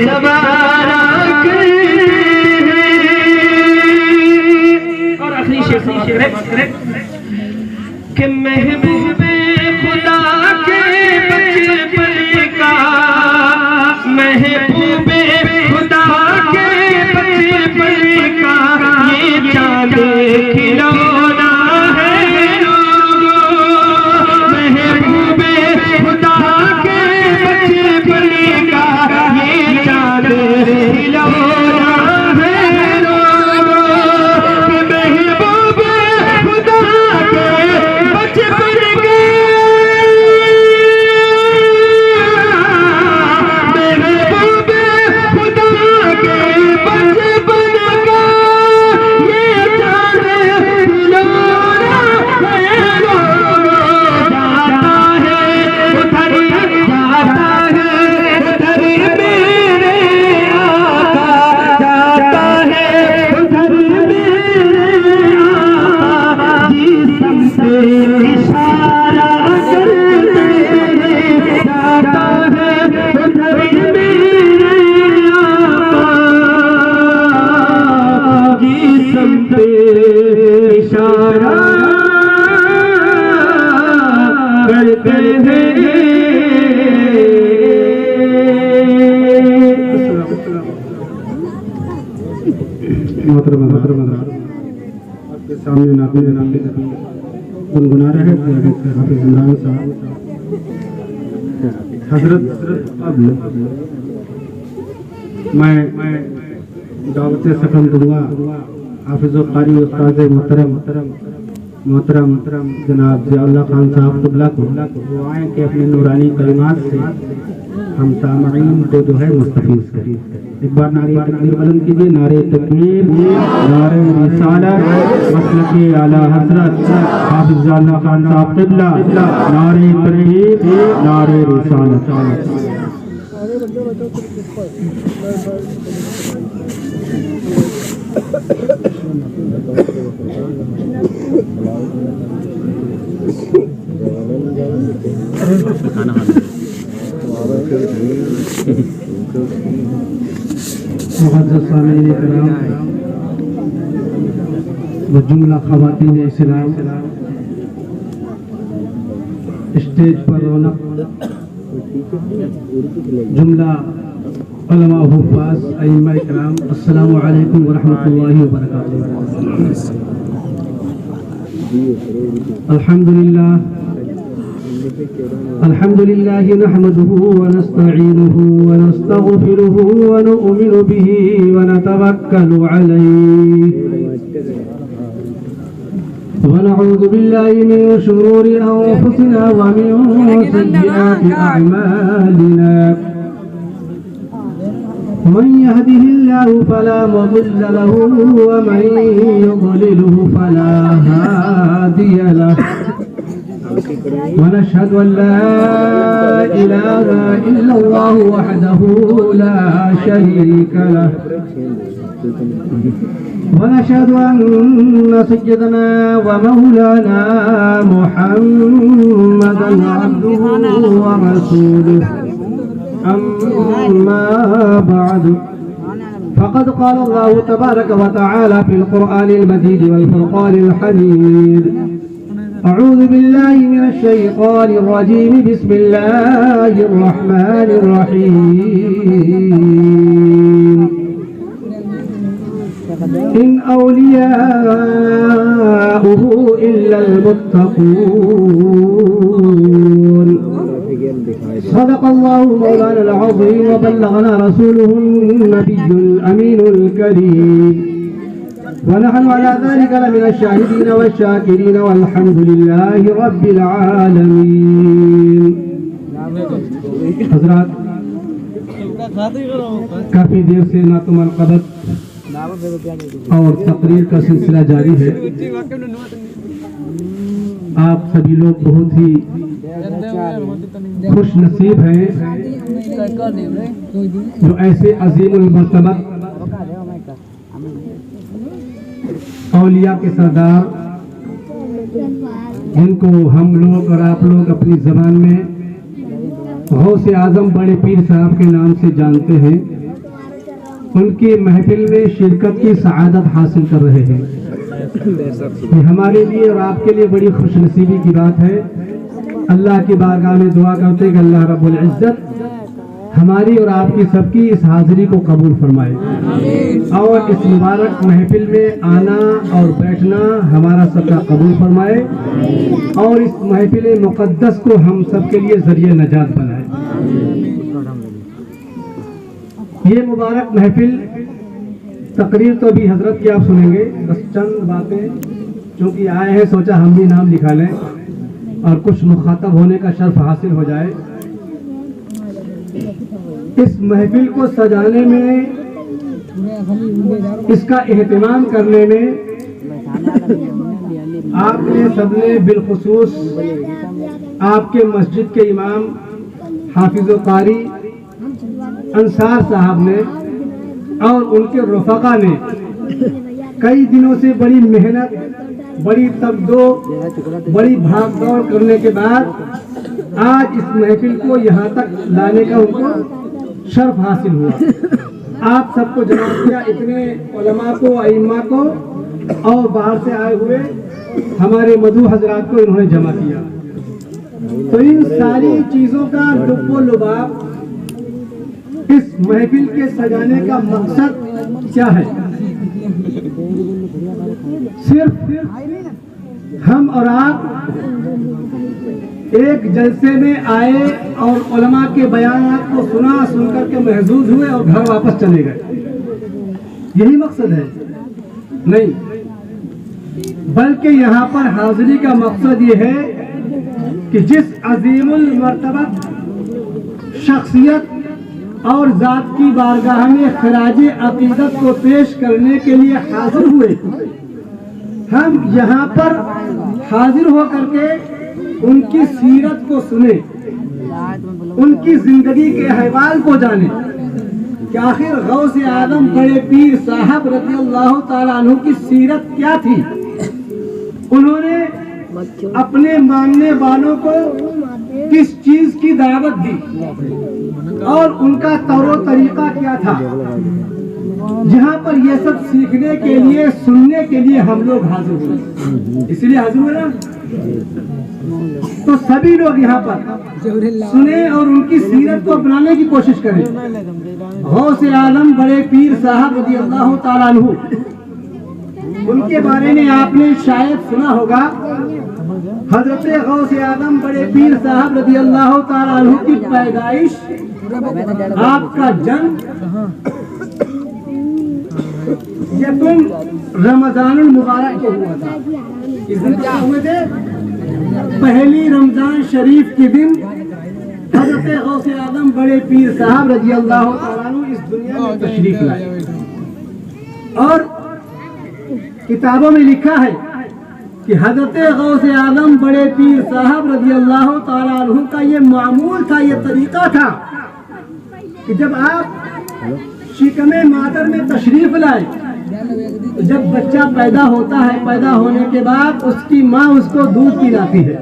سوارا کرتے ہیں۔ اور آخری شعر کہ محبوب خدا کے بچپن کا، محبوب خدا کے بچپن کا یہ چاند کھلونا ہے لوگوں، محبوب خدا کے بچپن کا یہ چاند کھلونا ہے لوگوں، محبوب خدا کے بچپن کا آپ کے سامنے ناقل گنگنا رہے حافظ عمران صاحب حضرت میں دعوت سخن دوں گا حافظ و قاری استاد محترم جناب ضیاء اللہ خان صاحب قبلہ کو وہ آئیں کہ اپنے نورانی کلمات سے ہم سامعین کو جو ہے مستفیض کریں۔ ایک بار نعرہ تکبیر بلند کیجیے، نعرہ تکبیر، نعرہ رسالت، مسلک اعلیٰ حضرت حافظ ضیاء اللہ خان صاحب قبلہ، نعرہ تکبیر، نعرہ رسالت۔ معزز سامعین کرام و جملہ خواتین اسلام، اسٹیج پر رونق جملہ علماء حفاظ ائمہ کرام، السلام علیکم ورحمۃ اللہ وبرکاتہ۔ الحمد للہ نحمده ونستعینه ونستغفره ونؤمن به ونتوکل علیہ ونعوذ بالله من شرور أنفسنا ومن سيئات أعمالنا، من يهده الله فلا مضل له ومن يضلله فلا هادي له، ونشهد أن لا إله إلا الله وحده لا شريك له، ونشهد أن سيدنا ومولانا محمدا عبده ورسوله، أما بعد فقد قال الله تبارك وتعالى في القرآن المجيد والفرقان الحميد: أعوذ بالله من الشيطان الرجيم، بسم الله الرحمن الرحيم. إن أولياؤه إلا المتقون. صدق الله مولانا العظيم وبلغنا رسوله النبي الأمين الكريم، ونحن على ذلك لمن الشاهدين والشاكرين والحمد لله رب العالمين. حضرات، کافی دیر سے نعت و منقبت اور تقریر کا سلسلہ جاری ہے۔ آپ سبھی لوگ بہت ہی خوش نصیب ہیں جو ایسے عظیم المرتبہ اولیاء کے سردار، جن کو ہم لوگ اور آپ لوگ اپنی زبان میں غوث اعظم بڑے پیر صاحب کے نام سے جانتے ہیں، ان کی محفل میں شرکت کی سعادت حاصل کر رہے ہیں۔ یہ ہمارے لیے اور آپ کے لیے بڑی خوش نصیبی کی بات ہے۔ اللہ کی بارگاہ میں دعا کرتے کہ اللہ رب العزت ہماری اور آپ کی سب کی اس حاضری کو قبول فرمائے، اور اس مبارک محفل میں آنا اور بیٹھنا ہمارا سب کا قبول فرمائے، اور اس محفل مقدس کو ہم سب کے لیے ذریعہ نجات بنائے۔ یہ مبارک محفل تقریر تو ابھی حضرت کی آپ سنیں گے، بس چند باتیں چونکہ آئے ہیں، سوچا ہم بھی نام لکھا لیں اور کچھ مخاطب ہونے کا شرف حاصل ہو جائے۔ اس محفل کو سجانے میں، اس کا اہتمام کرنے میں آپ نے سب نے، بالخصوص آپ کے مسجد کے امام حافظ و قاری انصار صاحب نے اور ان کے رفقا نے کئی دنوں سے بڑی محنت، بڑی تگدو، بڑی بھاگ دوڑ کرنے کے بعد آج اس محفل کو یہاں تک لانے کا ان کو شرف حاصل ہوا۔ آپ سب کو جمع کیا، اتنے علماء کو، ائمہ کو، اور باہر سے آئے ہوئے ہمارے مدعو حضرات کو انہوں نے جمع کیا۔ تو ان ساری چیزوں کا لب و لباب، اس محفل کے سجانے کا مقصد کیا ہے؟ صرف ہم اور آپ ایک جلسے میں آئے اور علماء کے بیانات کو سن کر کے محظوظ ہوئے اور گھر واپس چلے گئے، یہی مقصد ہے؟ نہیں، بلکہ یہاں پر حاضری کا مقصد یہ ہے کہ جس عظیم المرتبہ شخصیت اور ذات کی بارگاہ میں خراج عقیدت کو پیش کرنے کے لیے حاضر ہوئے، ہم یہاں پر حاضر ہو کر کے ان کی سیرت کو سنیں، ان کی زندگی کے احوال کو جانیں کہ آخر غوث اعظم بڑے پیر صاحب رضی اللہ تعالیٰ عنہ کی سیرت کیا تھی، انہوں نے اپنے ماننے والوں کو کس چیز کی دعوت دی اور ان کا طور و طریقہ کیا تھا۔ جہاں پر یہ سب سیکھنے کے لیے، سننے کے لیے ہم لوگ حاضر ہوئے، اس لیے حاضر ہوئے نا تو سبھی لوگ یہاں پر سنیں اور ان کی سیرت کو اپنانے کی کوشش کریں. غوث عالم بڑے پیر صاحب رضی اللہ تعالیٰ عنہ، ان کے بارے میں آپ نے شاید سنا ہوگا. حضرت غوث عالم بڑے پیر صاحب رضی اللہ تعالیٰ عنہ کی پیدائش، آپ کا جنم یکم رمضان المبارک کو ہوا تھا. اس دن کیا ہوئے تھے؟ پہلی رمضان شریف کے دن حضرت غوث اعظم بڑے پیر صاحب رضی اللہ تعالیٰ عنہ اس دنیا میں تشریف لائے. اور کتابوں میں لکھا ہے کہ حضرت غوث اعظم بڑے پیر صاحب رضی اللہ تعالیٰ عنہ کا یہ معمول تھا، یہ طریقہ تھا کہ جب آپ شکم مادر میں تشریف لائے، جب بچہ پیدا ہوتا ہے، پیدا ہونے کے بعد اس کی ماں اس کو دودھ پلاتی ہے.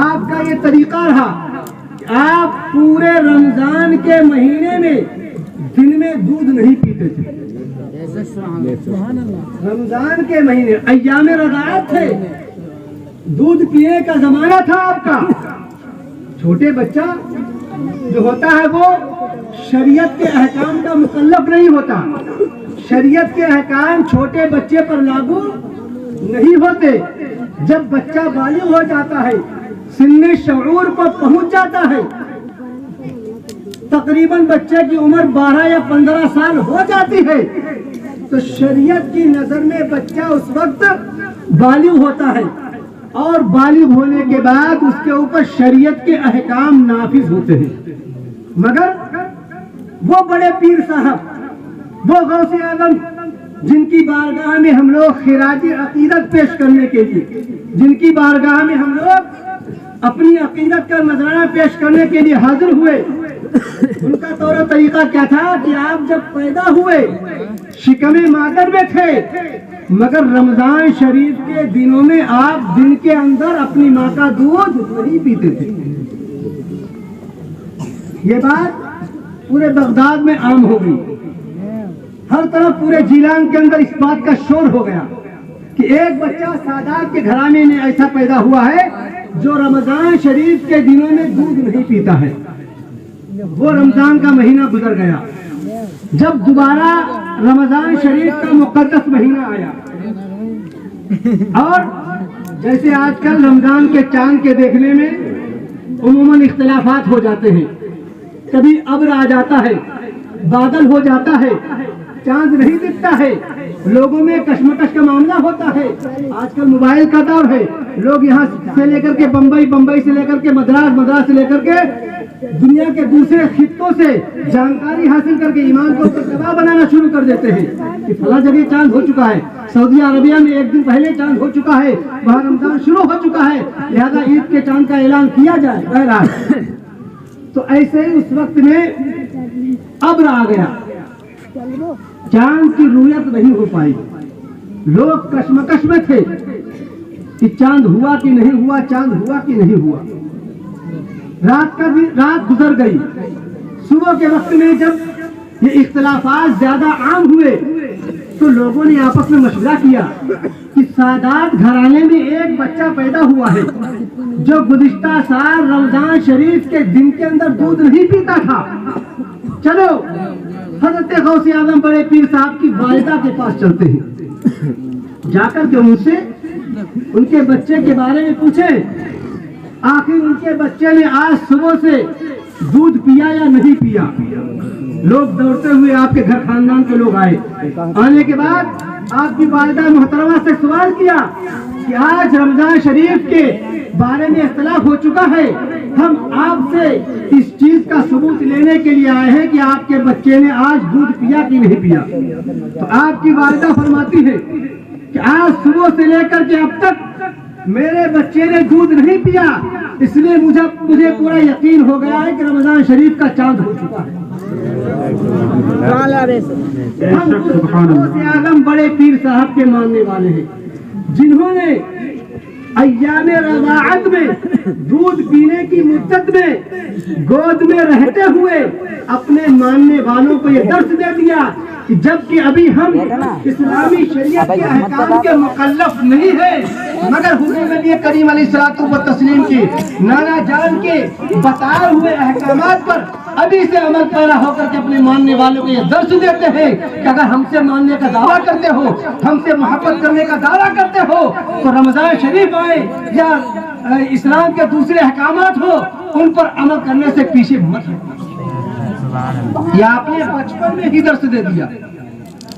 آپ کا یہ طریقہ رہا کہ آپ پورے رمضان کے مہینے میں دن میں دودھ نہیں پیتے تھے. رمضان کے مہینے ایام رضاعت تھے، دودھ پینے کا زمانہ تھا آپ کا. چھوٹے بچہ جو ہوتا ہے وہ شریعت کے احکام کا مکلف نہیں ہوتا. شریعت کے احکام چھوٹے بچے پر لاگو نہیں ہوتے. جب بچہ بالغ ہو جاتا ہے، سن شعور کو پہنچ جاتا ہے، تقریباً بچے کی عمر 12 یا 15 سال ہو جاتی ہے، تو شریعت کی نظر میں بچہ اس وقت بالغ ہوتا ہے، اور بالغ ہونے کے بعد اس کے اوپر شریعت کے احکام نافذ ہوتے ہیں. مگر وہ بڑے پیر صاحب، وہ غوث اعظم جن کی بارگاہ میں ہم لوگ خراج عقیدت پیش کرنے کے لیے، جن کی بارگاہ میں ہم لوگ اپنی عقیدت کا نذرانہ پیش کرنے کے لیے حاضر ہوئے، ان کا طور و طریقہ کیا تھا کہ آپ جب پیدا ہوئے شکم مادر میں تھے، مگر رمضان شریف کے دنوں میں آپ دن کے اندر اپنی ماں کا دودھ نہیں پیتے تھے. یہ بات پورے بغداد میں عام ہو گئی. ہر طرف پورے جیلان کے اندر اس بات کا شور ہو گیا کہ ایک بچہ سادات کے گھرانے میں ایسا پیدا ہوا ہے جو رمضان شریف کے دنوں میں دودھ نہیں پیتا ہے. وہ رمضان کا مہینہ گزر گیا. جب دوبارہ رمضان شریف کا مقدس مہینہ آیا، اور جیسے آج کل رمضان کے چاند کے دیکھنے میں عموماً اختلافات ہو جاتے ہیں، کبھی ابر آ جاتا ہے، بادل ہو جاتا ہے، چاند نہیں دکھتا ہے، لوگوں میں کشمکش کا معاملہ ہوتا ہے. آج کل موبائل کا دور ہے، لوگ یہاں سے لے کر کے بمبئی، بمبئی سے لے کر کے مدراس، مدراس سے لے کر کے دنیا کے دوسرے خطوں سے جانکاری حاصل کر کے ایمان کو دبا بنانا شروع کر دیتے ہیں کہ فلاں جگہ چاند ہو چکا ہے، سعودی عربیہ میں ایک دن پہلے چاند ہو چکا ہے، وہاں رمضان شروع ہو چکا ہے، لہذا عید کے چاند کا اعلان کیا جائے. بہرحال تو ایسے ہی اس وقت میں ابر آ گیا، چاند کی رؤیت نہیں ہو پائی. لوگ کشمکش میں تھے کہ چاند ہوا کہ نہیں ہوا، چاند ہوا کہ نہیں ہوا. رات گزر گئی. صبح کے وقت میں جب یہ اختلافات زیادہ عام ہوئے تو لوگوں نے آپس میں مشورہ کیا کہ سادات گھرانے میں ایک بچہ پیدا ہوا ہے جو گزشتہ سال رمضان شریف کے دن کے اندر دودھ نہیں پیتا تھا. چلو حضرت غوث اعظم بڑے پیر صاحب کی والدہ کے پاس چلتے ہیں، جا کر کے ان سے ان کے بچے کے بارے میں پوچھیں آخر ان کے بچے نے آج صبح سے دودھ پیا یا نہیں پیا. لوگ دوڑتے ہوئے آپ کے گھر خاندان کے لوگ آئے. آنے کے بعد آپ کی والدہ محترمہ سے سوال کیا کہ آج رمضان شریف کے بارے میں اختلاف ہو چکا ہے، ہم آپ سے اس چیز کا ثبوت لینے کے لیے آئے ہیں کہ آپ کے بچے نے آج دودھ پیا کہ نہیں پیا. تو آپ کی والدہ فرماتی ہے کہ آج صبح سے لے کر کے اب تک میرے بچے نے دودھ نہیں پیا، اس لیے مجھے پورا یقین ہو گیا ہے کہ رمضان شریف کا چاند ہو چکا ہے. ہم غوث اعظم بڑے پیر صاحب کے ماننے والے ہیں جنہوں نے ایام رضاعت میں دودھ پینے کی مدت میں گود میں رہتے ہوئے اپنے ماننے والوں کو یہ درس دے دیا کہ جبکہ ابھی ہم اسلامی شریعت کے احکام کے مکلف نہیں ہیں، مگر حضور نبی کریم علیہ الصلوۃ والتسلیم کی نانا جان کے بتائے ہوئے احکامات پر ابھی سے عمل پیرا ہو کر کے اپنے ماننے والوں کو یہ درس دیتے ہیں کہ اگر ہم سے ماننے کا دعویٰ کرتے ہو، ہم سے محبت کرنے کا دعویٰ کرتے ہو تو رمضان شریف آئے یا اسلام کے دوسرے احکامات ہو، ان پر عمل کرنے سے پیچھے مت ہٹو۔ یہ آپ نے بچپن میں ہی درس دے دیا۔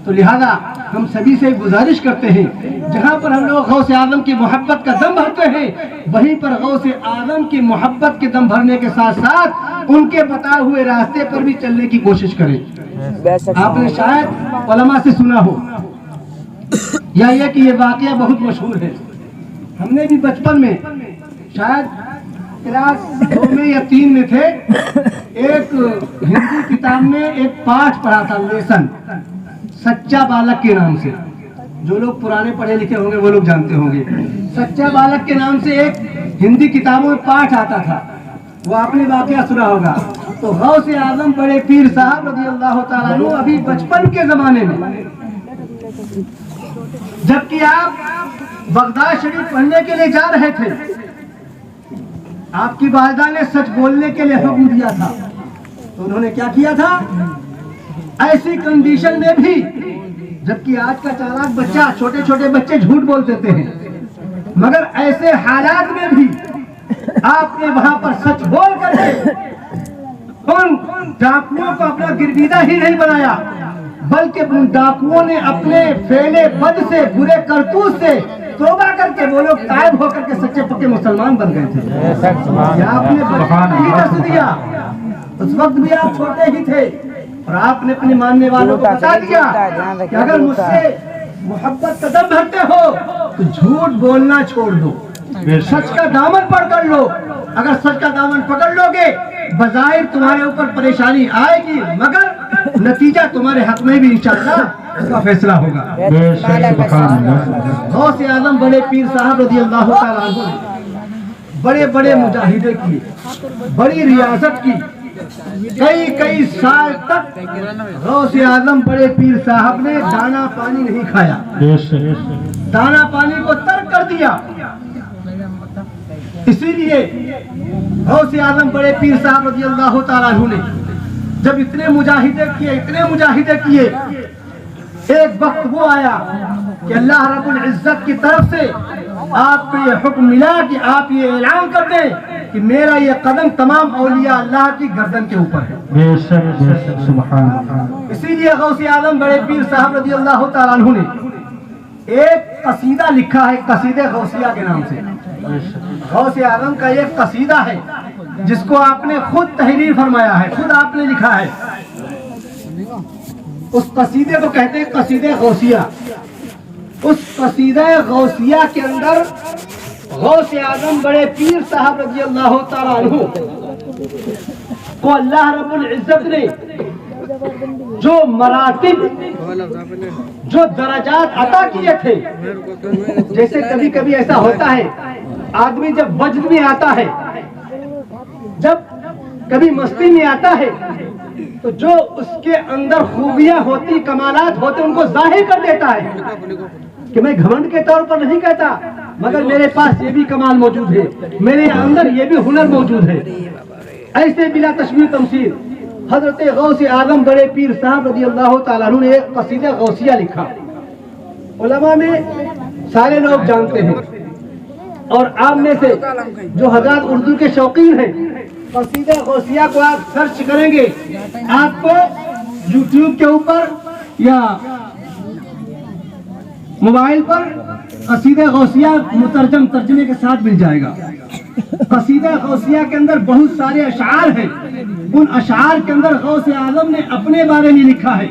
تو لہذا ہم سبھی سے گزارش کرتے ہیں، جہاں پر ہم لوگ غوث اعظم کی محبت کا دم بھرتے ہیں، وہیں پر غوث اعظم کی محبت کے دم بھرنے کے ساتھ ساتھ ان کے بتائے ہوئے راستے پر بھی چلنے کی کوشش کریں۔ آپ نے شاید علماء سے سنا ہو یا یہ کہ یہ واقعہ بہت مشہور ہے۔ ہم نے بھی بچپن میں شاید کلاس 2 میں یا 3 میں تھے، ایک ہندی کتاب میں ایک پاٹھ پڑھا تھا، لیسن، سچا بالک کے نام سے۔ جو لوگ پرانے پڑھے لکھے ہوں گے وہ لوگ جانتے ہوں گے۔ سچا بالک کے نام سے ایک ہندی کتابوں میں پاٹھ آتا تھا، وہ آپ نے واقعہ سنا ہوگا۔ تو غوث اعظم بڑے پیر صاحب رضی اللہ تعالیٰ عنہ ابھی بچپن کے زمانے میں، جبکہ آپ بغداد شریف پڑھنے کے لیے جا رہے تھے، آپ کی والدہ نے سچ بولنے کے لیے حکم دیا تھا، تو انہوں نے کیا کیا تھا؟ ایسی کنڈیشن میں بھی، جبکہ آج کا چالاک بچہ، چھوٹے چھوٹے بچے جھوٹ بول دیتے ہیں، مگر ایسے حالات میں بھی آپ نے وہاں پر سچ بول کر کے ان ڈاکوؤں کو اپنا گرویدہ ہی نہیں بنایا، بلکہ ان ڈاکوؤں نے اپنے فعل بد سے، برے کرتوت سے توبہ کر کے وہ لوگ تائب ہو کر کے سچے پکے مسلمان بن گئے تھے۔ آپ نے بچپن میں ہی درس دیا، اس وقت بھی آپ چھوٹے ہی تھے، اور آپ نے اپنے ماننے والوں کو بتا دیا کہ اگر مجھ سے محبت کا دم بھرتے ہو تو جھوٹ بولنا چھوڑ دو، سچ کا دامن پکڑ لو۔ اگر سچ کا دامن پکڑ لو گے، بظاہر تمہارے اوپر پریشانی آئے گی، مگر نتیجہ تمہارے حق میں بھی انشاءاللہ اس کا فیصلہ ہوگا۔ غوث اعظم بڑے پیر صاحب رضی اللہ تعالیٰ عنہ نے بڑے بڑے مجاہدے کیے، بڑی ریاضت کی، کئی سال تک غوث اعظم بڑے پیر صاحب نے دانا پانی نہیں کھایا، دانا پانی کو ترک کر دیا۔ اسی لیے غوث اعظم بڑے پیر صاحب رضی اللہ تعالیٰ عنہ نے جب اتنے مجاہدے کیے، ایک وقت وہ آیا کہ اللہ رب العزت کی طرف سے آپ کو یہ حکم ملا کہ آپ یہ اعلان کر دیں کہ میرا یہ قدم تمام اولیاء اللہ کی گردن کے اوپر ہے۔ اسی لیے غوث اعظم بڑے پیر صاحب رضی اللہ تعالیٰ عنہ نے ایک قصیدہ لکھا ہے، قصیدہ غوثیہ کے نام سے۔ غوث اعظم کا ایک قصیدہ ہے جس کو آپ نے خود تحریر فرمایا ہے، خود آپ نے لکھا ہے۔ اس قصیدے کو کہتے ہیں قصیدہ غوثیہ۔ اس قصیدہ غوثیہ کے اندر غوث اعظم بڑے پیر صاحب رضی اللہ تعالیٰ عنہ کو اللہ رب العزت نے جو مراتب، جو درجات عطا کیے تھے، جیسے کبھی کبھی ایسا ہوتا ہے آدمی جب وجد میں آتا ہے، جب کبھی مستی میں آتا ہے، تو جو اس کے اندر خوبیاں ہوتی، کمالات ہوتے، ان کو ظاہر کر دیتا ہے کہ میں گھمنڈ کے طور پر نہیں کہتا، مگر میرے پاس یہ بھی کمال موجود ہے، میرے اندر یہ بھی ہنر موجود ہے۔ ایسے بلا تشبیہ تمثیل حضرت غوث اعظم بڑے پیر صاحب رضی اللہ تعالیٰ عنہ نے ایک قصیدہ غوثیہ لکھا۔ علماء میں سارے لوگ جانتے ہیں، اور آپ میں سے جو حضرات اردو کے شوقین ہیں، قصیدہ غوثیہ کو آپ سرچ کریں گے، آپ کو یوٹیوب کے اوپر یا موبائل پر قصیدہ غوثیہ مترجم ترجمے کے ساتھ مل جائے گا۔ قصیدہ غوثیہ کے اندر بہت سارے اشعار ہیں، ان اشعار کے اندر غوث اعظم نے اپنے بارے میں لکھا ہے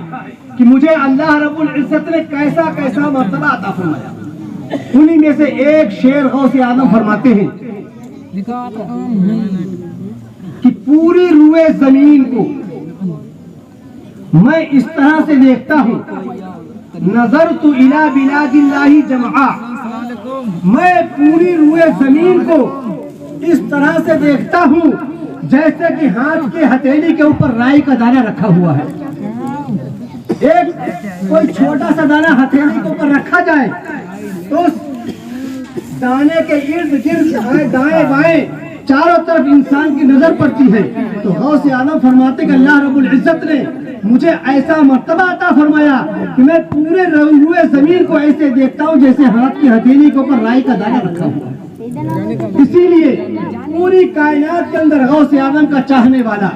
کہ مجھے اللہ رب العزت نے کیسا کیسا مرتبہ عطا فرمایا۔ انہی میں سے ایک شعر غوث اعظم فرماتے ہیں کہ پوری روئے زمین کو میں اس طرح سے دیکھتا ہوں، نظرت الی بلاد اللہ جمعا، میں پوری روئے زمین کو اس طرح سے دیکھتا ہوں جیسے کہ ہاتھ کے ہتھیلی کے اوپر رائی کا دانہ رکھا ہوا ہے۔ ایک کوئی چھوٹا سا دانہ ہتھیلی کے اوپر رکھا جائے تو دانے کے ارد گرد دائیں بائیں چاروں طرف انسان کی نظر پڑتی ہے تو غوث اعظم فرماتے کہ اللہ رب العزت نے مجھے ایسا مرتبہ عطا فرمایا کہ میں پورے روئے زمین کو ایسے دیکھتا ہوں جیسے ہاتھ کی ہتھیلی کے اوپر رائی کا دانہ رکھا ہوا ہے۔ اسی لیے پوری کائنات کے اندر غوث اعظم کا چاہنے والا،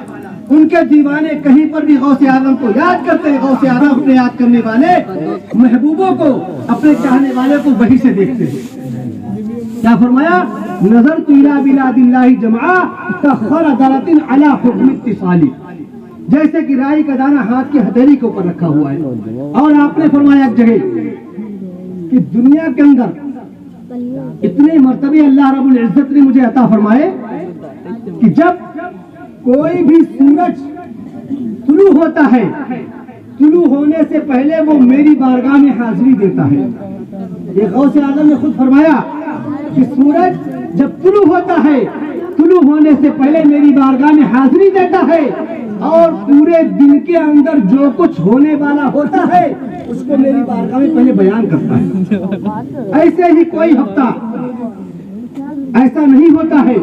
ان کے دیوانے کہیں پر بھی غوث اعظم کو یاد کرتے ہیں، غوث اعظم اپنے یاد کرنے والے محبوبوں کو، اپنے چاہنے والے کو وہی سے دیکھتے ہیں۔ کیا فرمایا؟ نظرت الی بلاد اللہ جمعا کخردرۃ علی حکم اتصالی، جیسے کہ رائی کا دانہ ہاتھ کی ہتھیلی کے اوپر رکھا ہوا ہے۔ اور آپ نے فرمایا ایک جگہ کہ دنیا کے اندر اتنے مرتبے اللہ رب العزت نے مجھے عطا فرمائے کہ جب کوئی بھی سورج طلوع ہوتا ہے، طلوع ہونے سے پہلے وہ میری بارگاہ میں حاضری دیتا ہے۔ یہ غوث اعظم نے خود فرمایا کہ سورج جب طلوع ہوتا ہے، طلوع ہونے سے پہلے میری بارگاہ میں حاضری دیتا ہے اور پورے دن کے اندر جو کچھ ہونے والا ہوتا ہے اس کو میری بارگاہ میں پہلے بیان کرتا ہے۔ ایسے ہی کوئی ہفتہ ایسا نہیں ہوتا ہے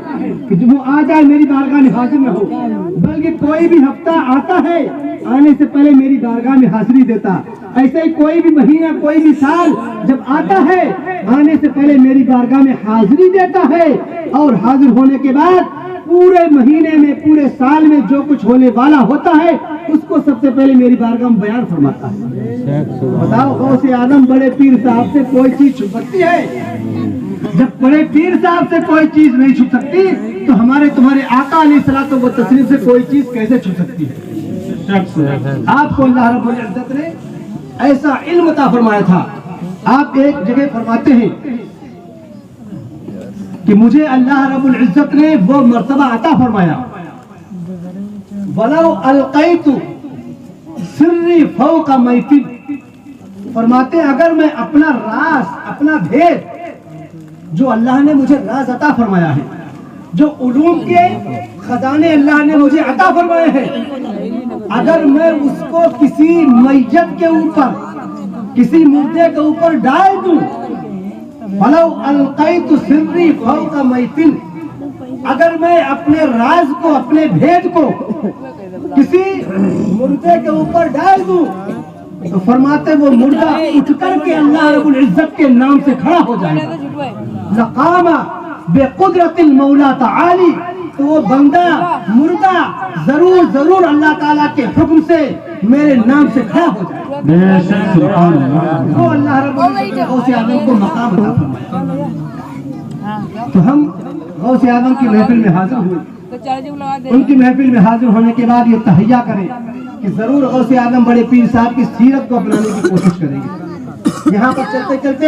کہ جب وہ آ جائے میری بارگاہ میں حاضر نہ ہو، بلکہ کوئی بھی ہفتہ آتا ہے آنے سے پہلے میری بارگاہ میں حاضری دیتا۔ ایسے ہی کوئی بھی مہینہ، کوئی بھی سال جب آتا ہے آنے سے پہلے میری بارگاہ میں حاضری دیتا ہے، اور حاضر ہونے کے بعد پورے مہینے میں، پورے سال میں جو کچھ ہونے والا ہوتا ہے اس کو سب سے پہلے میری بارگاہ میں بیان فرماتا ہے۔ بتاؤ غوث اعظم بڑے پیر صاحب سے کوئی چیز چھپ سکتی ہے؟ جب بڑے پیر صاحب سے کوئی چیز نہیں چھپ سکتی تو ہمارے تمہارے آقا علیہ الصلوۃ والتسلیم سے کوئی چیز کیسے چھپ سکتی ہے؟ آپ کو اللہ رب العزت نے ایسا علم عطا فرمایا تھا۔ آپ ایک جگہ فرماتے ہیں کہ مجھے اللہ رب العزت نے وہ مرتبہ عطا فرمایا، وَلَوْ أَلْقَيْتُ سِرِّي فَوْقَ مَيْتٍ، فرماتے ہیں اگر میں اپنا راز، اپنا بھید جو اللہ نے مجھے راز عطا فرمایا ہے، جو علوم کے خزانے اللہ نے مجھے عطا فرمائے ہیں، اگر میں اس کو کسی میت کے اوپر، کسی مردے کے اوپر ڈال دوں، فَلَوْ أَلْقَيْتُ سِرِّي فَوْقَ مَيْتٍ، اگر میں اپنے راز کو، اپنے بھید کو کسی مردے کے اوپر ڈال دوں تو فرماتے وہ مردہ اٹھ کر کے اللہ رب العزت کے نام سے کھڑا ہو جائے گا، لقام بقدرت المولا تعالی، تو وہ بندہ مردہ ضرور ضرور اللہ تعالیٰ کے حکم سے میرے نام سے کھڑا ہو جائے گا۔ وہ اللہ رب العزت نے غوث اعظم کو مقام عطا فرمایا۔ تو ہم غوث اعظم کی محفل میں حاضر ہوئے، ان کی محفل میں حاضر ہونے کے بعد یہ تہیہ کریں کہ ضرور غوث اعظم بڑے پیر صاحب کی سیرت کو اپنانے کی کوشش کریں گے۔ یہاں پر چلتے چلتے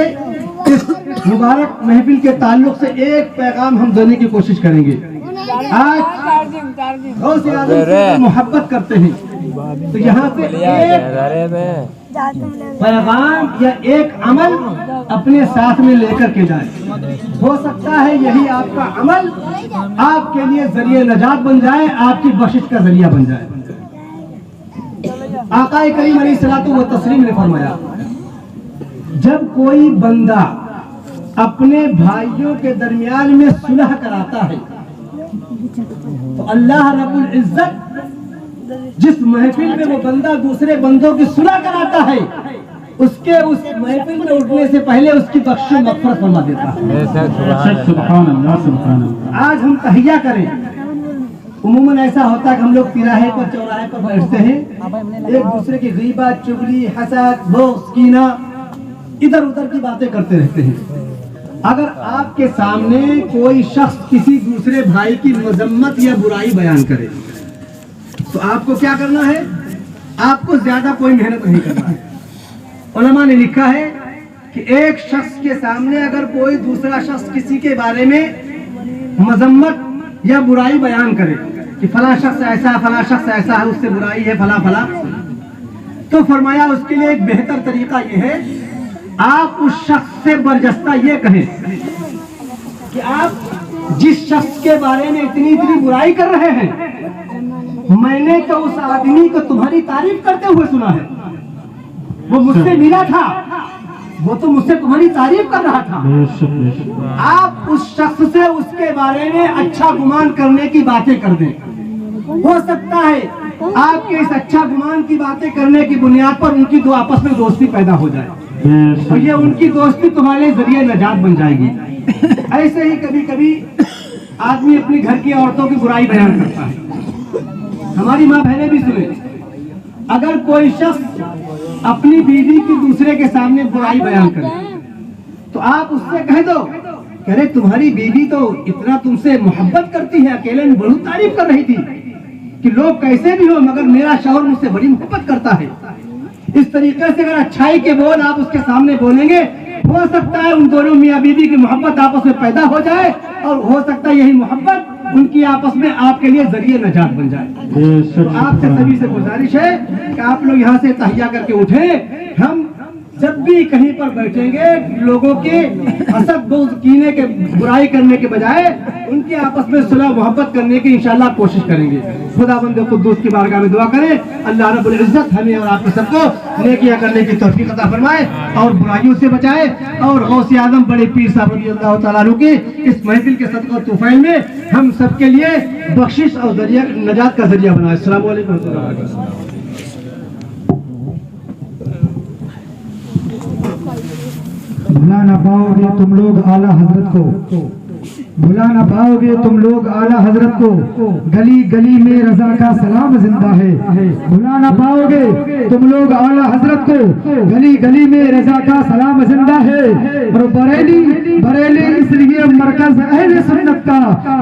اس مبارک محفل کے تعلق سے ایک پیغام ہم دینے کی کوشش کریں گے۔ آج غوث اعظم سے محبت کرتے ہیں تو یہاں سے ایک پیغام یا ایک عمل اپنے ساتھ میں لے کر کے جائیں۔ ہو سکتا ہے یہی آپ کا عمل آپ کے لیے ذریعہ نجات بن جائے، آپ کی بخشش کا ذریعہ بن جائے۔ آقا کریم علیہ الصلوۃ والتسلیم نے فرمایا جب کوئی بندہ اپنے بھائیوں کے درمیان میں صلح کراتا ہے تو اللہ رب العزت جس محفل میں وہ بندہ دوسرے بندوں کی صلح کراتا ہے اس محفل میں اٹھنے سے پہلے اس کی بخش و مغفرت فرما دیتا ہے۔ سبحان اللہ، سبحان اللہ۔ آج ہم تہیہ کریں، عموماً ایسا ہوتا ہے کہ ہم لوگ تراہے پر، چوراہے پر بیٹھتے ہیں، ایک دوسرے کی غیبت، چغلی، حسد، بغض، کینہ، ادھر ادھر کی باتیں کرتے رہتے ہیں۔ اگر آپ کے سامنے کوئی شخص کسی دوسرے بھائی کی مذمت یا برائی بیان کرے تو آپ کو کیا کرنا ہے؟ آپ کو زیادہ کوئی محنت نہیں کرنا ہے۔ علماء نے لکھا ہے کہ ایک شخص کے سامنے اگر کوئی دوسرا شخص کسی کے بارے میں مذمت یا برائی بیان کرے کہ فلاں شخص ایسا، فلاں شخص ایسا ہے، اس سے برائی ہے، فلاں فلاں، تو فرمایا اس کے لیے ایک بہتر طریقہ یہ ہے آپ اس شخص سے برجستہ یہ کہیں کہ آپ جس شخص کے بارے میں اتنی برائی کر رہے ہیں، میں نے تو اس آدمی کو تمہاری تعریف کرتے ہوئے سنا ہے، وہ مجھ سے ملا تھا، وہ تو مجھ سے تمہاری تعریف کر رہا تھا. آپ اس شخص سے اس کے بارے میں اچھا گمان کرنے کی باتیں کر دیں. ہو سکتا ہے آپ کے اس اچھا گمان کی باتیں کرنے کی بنیاد پر ان کی دو آپس میں دوستی پیدا ہو جائے اور یہ ان کی دوستی تمہارے ذریعے نجات بن جائے گی. ایسے ہی کبھی کبھی آدمی اپنی گھر کی عورتوں کی برائی بیان کرتا ہے. ہماری ماں بہنیں بھی سنیں, اگر کوئی شخص اپنی بیوی کی دوسرے کے سامنے برائی بیان کرے تو آپ اس سے کہہ دو کہ ارے تمہاری بیوی تو اتنا تم سے محبت کرتی ہے, اکیلے میں بڑی تعریف کر رہی تھی کہ لوگ کیسے بھی ہو مگر میرا شوہر مجھ سے بڑی محبت کرتا ہے. اس طریقے سے اگر اچھائی کے بول آپ اس کے سامنے بولیں گے, ہو سکتا ہے ان دونوں میاں بیوی کی محبت آپس میں پیدا ہو جائے اور ہو سکتا ہے یہی محبت ان کی آپس میں آپ کے لیے ذریعے نجات بن جائے. آپ سے سبھی سے گزارش ہے کہ آپ لوگ یہاں سے تہیا کر کے اٹھیں. ہم جب بھی کہیں پر بیٹھیں گے لوگوں کے حسد بغض کینے کے برائی کرنے کے بجائے ان کے آپس میں صلح محبت کرنے کی انشاءاللہ کوشش کریں گے. خداوند قدوس کی بارگاہ میں دعا کریں اللہ رب العزت ہمیں اور آپ سب کو نیکیاں کرنے کی توفیق عطا فرمائے اور برائیوں سے بچائے, اور غوث اعظم بڑے پیر صاحب رضی اللہ تعالیٰ عنہ کی اس محفل کے صدقہ طوفیل میں ہم سب کے لیے بخشش اور ذریعہ نجات کا ذریعہ بنائے. السلام علیکم ورحمۃ اللہ وبرکاتہ. بھلا نہ پاؤ گے تم لوگ اعلیٰ حضرت کو, بھلا نہ پاؤ گے تم لوگ اعلیٰ حضرت کو, گلی گلی میں رضا کا سلام زندہ ہے. بھلا نہ پاؤ گے تم لوگ اعلیٰ حضرت کو, گلی گلی میں رضا کا سلام زندہ ہے. اور بریلی بریلی اس لیے مرکز اہل سنت کا,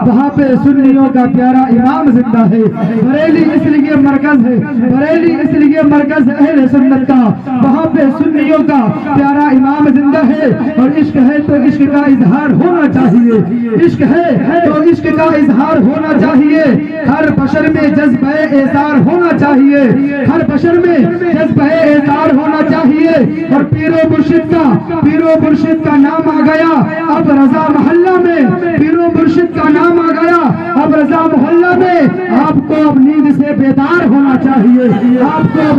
وہاں پہ سنیوں کا پیارا امام زندہ ہے. بریلی اس لیے مرکز ہے, بریلی اس لیے مرکز اہل سنت کا, وہاں پہ سنیوں کا پیارا امام زندہ ہے. اور عشق ہے تو عشق کا اظہار ہونا چاہیے, عشق ہے تو عشق کا اظہار ہونا چاہیے. ہر بشر میں جذبہ اظہار ہونا چاہیے, ہر بشر میں جذبہ اظہار ہونا چاہیے. اور پیر و مرشد کا نام آ گیا اب رضا محلہ میں, پیر و مرشد کا نام آ گیا اب رضا محلہ میں. آپ کو اب نیند سے بیدار ہونا چاہیے, آپ کو اب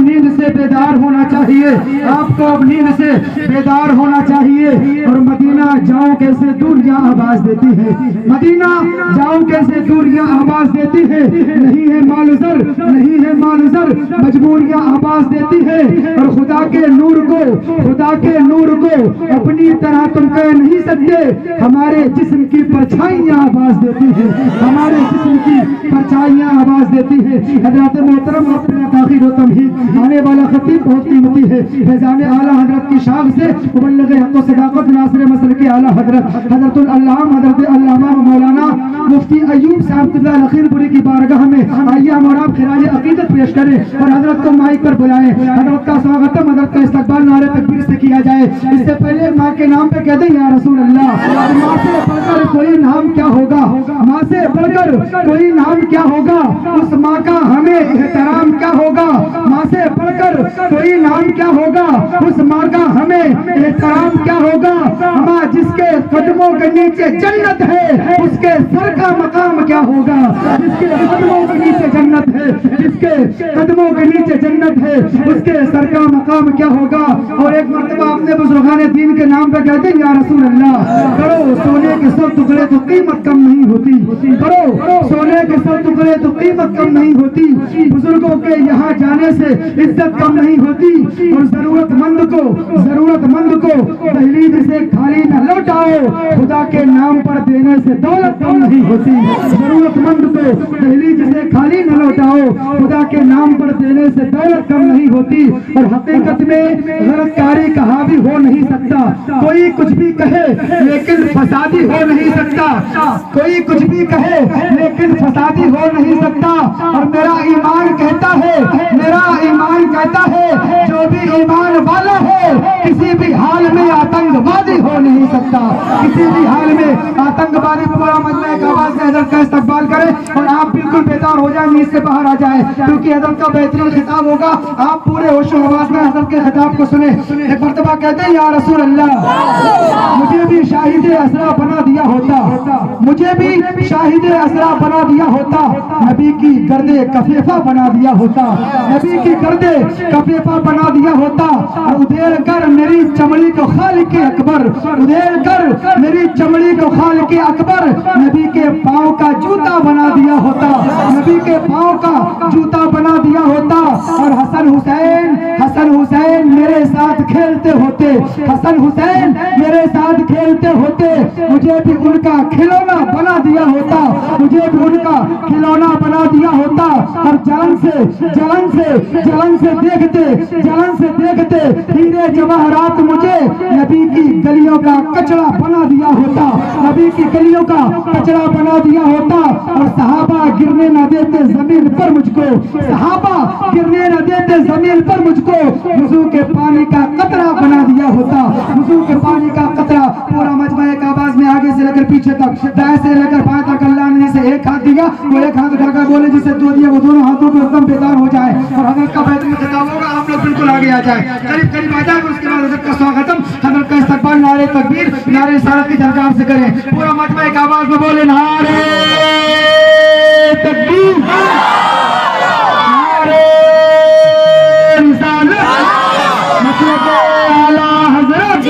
نیند سے بیدار ہونا چاہیے, آپ کو اب نیند سے بیدار ہونا چاہیے. اور مدینہ جاؤں کیسے دوریاں آواز دیتی ہے, مدینہ جاؤں کیسے دوریاں آواز دیتی ہے. نہیں ہے مال زر, نہیں ہے مال زر, مجبوریاں آواز دیتی ہے. اور خدا کے نور کو اپنی طرح تم کہہ نہیں سکتے, ہمارے جسم کی پرچھائیاں آواز دیتی ہے, ہمارے جسم کی پرچھائیاں آواز دیتی ہے. حضرات محترم اپنے تاخیر و تمہید آنے والا خطیب بہت قیمتی ہے. فیضان اعلیٰ حضرت کی شاخ سے مبلغ حق و صداقت ناصر مسلک اعلیٰ حضرت العلامہ حضرت علامہ مولانا مفتی ایوب صاحب قبلہ لخیر پوری کی بارگاہ میں آئیے ہم اور آپ خراج عقیدت پیش کریں اور حضرت کو مائک پر بلائیں. حضرت کا سواگتم, حضرت کا استقبال نعرہ تکبیر سے کیا جائے. اس سے پہلے ماں کے نام پہ کہہ دیں یا رسول اللہ. ماں سے بڑھ کر کوئی نام کیا ہوگا, ماں سے بڑھ کر کوئی نام کیا ہوگا, اس ماں کا ہمیں احترام کیا ہوگا. ماں سے بڑھ کر کوئی نام کیا ہوگا, اس ماں کا ہمیں احترام کیا ہوگا. ماں جس کے قدموں کے نیچے جنت ہے اس کے سر کا مقام کیا ہوگا, جس کے قدموں کے نیچے جنت ہے, جس کے قدموں کے نیچے جنت ہے اس کے سر کا مقام کیا ہوگا. اور ایک مرتبہ اپنے بزرگان دین کے نام پہ کہتے ہیں یا رسول اللہ. کرو سونے کے 100 ٹکڑے تو قیمت کم نہیں ہوتی, کرو سونے کے 100 ٹکڑے تو قیمت کم نہیں ہوتی. بزرگوں کے یہاں جانے سے عزت کم نہیں ہوتی. اور ضرورت مند کو دہلیز سے خالی نہ لوٹاؤ, خدا کے نام پر دینے سے دولت کم نہیں ہوتی. ضرورت مند کو دہلیز سے خالی نہ لوٹاؤ, خدا کے نام پر دینے سے دولت کم نہیں ہوتی. اور حقیقت میں غلط کاری کہا بھی ہو نہیں سکتا, کوئی کچھ بھی کہے لیکن فسادی ہو نہیں سکتا, کوئی کچھ بھی کہے لیکن فسادی ہو نہیں سکتا. اور میرا ایمان کہتا ہے جو بھی ایمان والا ہے کسی بھی حال میں آتنکوادی ہو نہیں سکتا, کسی بھی حال میں آتنکوادی. پورا مجمع ایک آواز سے حضرت کا استقبال کرے اور آپ بالکل بیدار ہو جائیں. بیت سے باہر آ جائے کیونکہ حضرت کا بہترین خطاب ہوگا. آپ پورے ہوش و حواس میں حضرت کے خطاب کو سنیں. ایک مرتبہ کہتے ہیں یا رسول اللہ مجھے بھی شاہد اسرا بنا دیا ہوتا, مجھے بھی شاہد اسرا بنا دیا ہوتا, نبی کی گرد کفیفہ بنا دیا ہوتا, نبی کی گرد کفیفہ بنا دیا ہوتا, ادھیڑ کر میری چمڑی کو خالق اکبر, ادھیڑ کر میری چمڑی کو خالق اکبر نبی کے پاؤں کا جوتا بنا دیا ہوتا, نبی کے پاؤں کا جوتا بنا دیا ہوتا. اور حسن حسین میرے ساتھ کھیلتے ہوتے, حسن حسین میرے ساتھ کھیلتے ہوتے, مجھے بھی ان کا کھلونا بنا دیا ہوتا, مجھے بھی ان کا کھلونا بنا دیا ہوتا. اور جلن سے دیکھتے ہیرے جواہرات مجھے نبی کی گلیوں کا کچڑا بنا دیا ہوتا, نبی کی گلیوں کا کچڑا بنا دیا ہوتا. اور صحابہ گرنے نہ دیتے زمین پر مجھ کو, صحابہ گرنے نہ دیتے زمین پر مجھ کو, وضو کے پانی کا قطرہ بنا دیا ہوتا, وضو کے پانی کا قطرہ. پورا مجمع ایک آواز میں آگے سے لے کر پیچھے تک, دائیں سے لے کر بائیں تک اللہ نے جسے ایک ہاتھ دیا وہ ایک ہاتھ اٹھا کر بولے, جسے دو دیا وہ دونوں ہاتھوں کو ایک دم بیدار ہو جائے اور حضرت کا بہترین خطاب ہوگا. آپ لوگ بالکل آگے آ جائیں, قریب آ جائیں. اس کے بعد حضرت کا سواگتم, حضرت کا استقبال نعرے تکبیر نعرے رسالت کی جھنکار سے کریں. پورا مجمع ایک آواز میں بولے نعرے تکبیر, نعرے رسالت, مشرق اعلیٰ حضرت,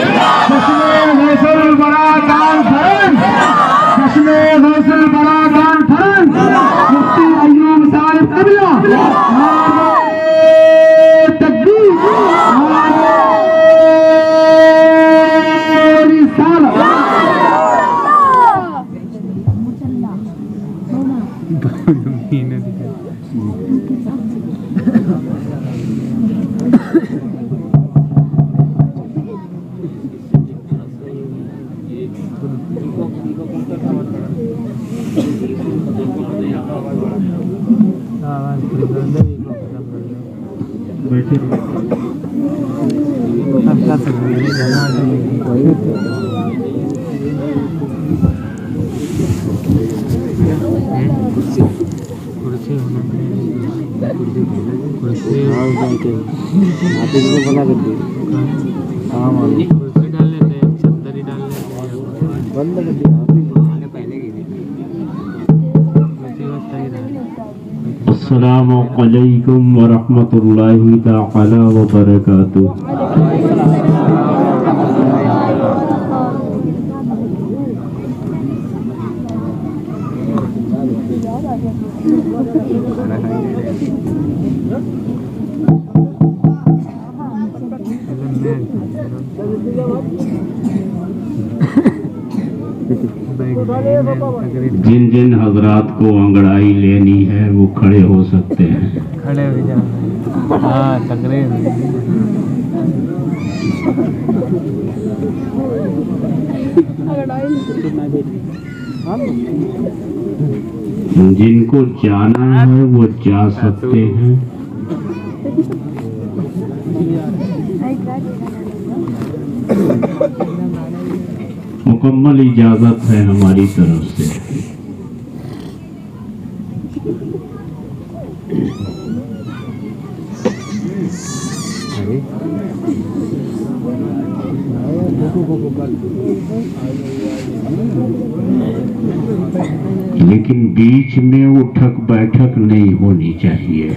جشن غوث البرا کانفرنس, جشن غوث البرا کانفرنس, مفتی ایوب صاحب قبلہ. نعرے تکبیر, نعرے رسالت. السلام علیکم ورحمۃ اللہ تعالی وبرکاتہ. جن جن حضرات کو انگڑائی لینی ہے وہ کھڑے ہو سکتے ہیں. کھڑے ہو جائیں. ہاں تقریر. جن کو جانا ہے وہ جا سکتے ہیں. مکمل اجازت ہے ہماری طرف سے. لیکن بیچ میں اٹھک بیٹھک نہیں ہونی چاہیے.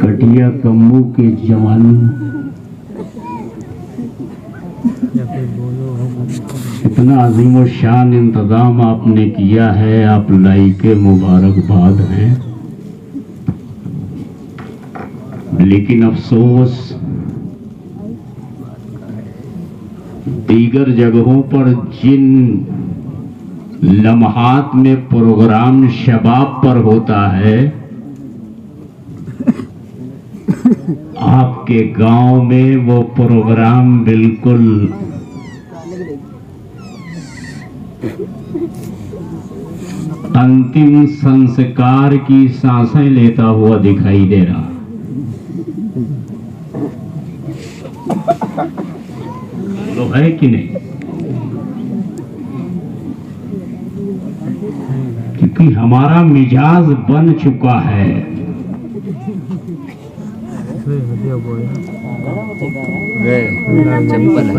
کٹیا کمبو کے جوان اتنا عظیم و شان انتظام آپ نے کیا ہے, آپ لائق مبارکباد ہیں. لیکن افسوس دیگر جگہوں پر جن لمحات میں پروگرام شباب پر ہوتا ہے, آپ کے گاؤں میں وہ پروگرام بالکل انتم سنسکار کی سانسیں لیتا ہوا دکھائی دے رہا. تو ہے کہ نہیں؟ کیونکہ ہمارا مزاج بن چکا ہے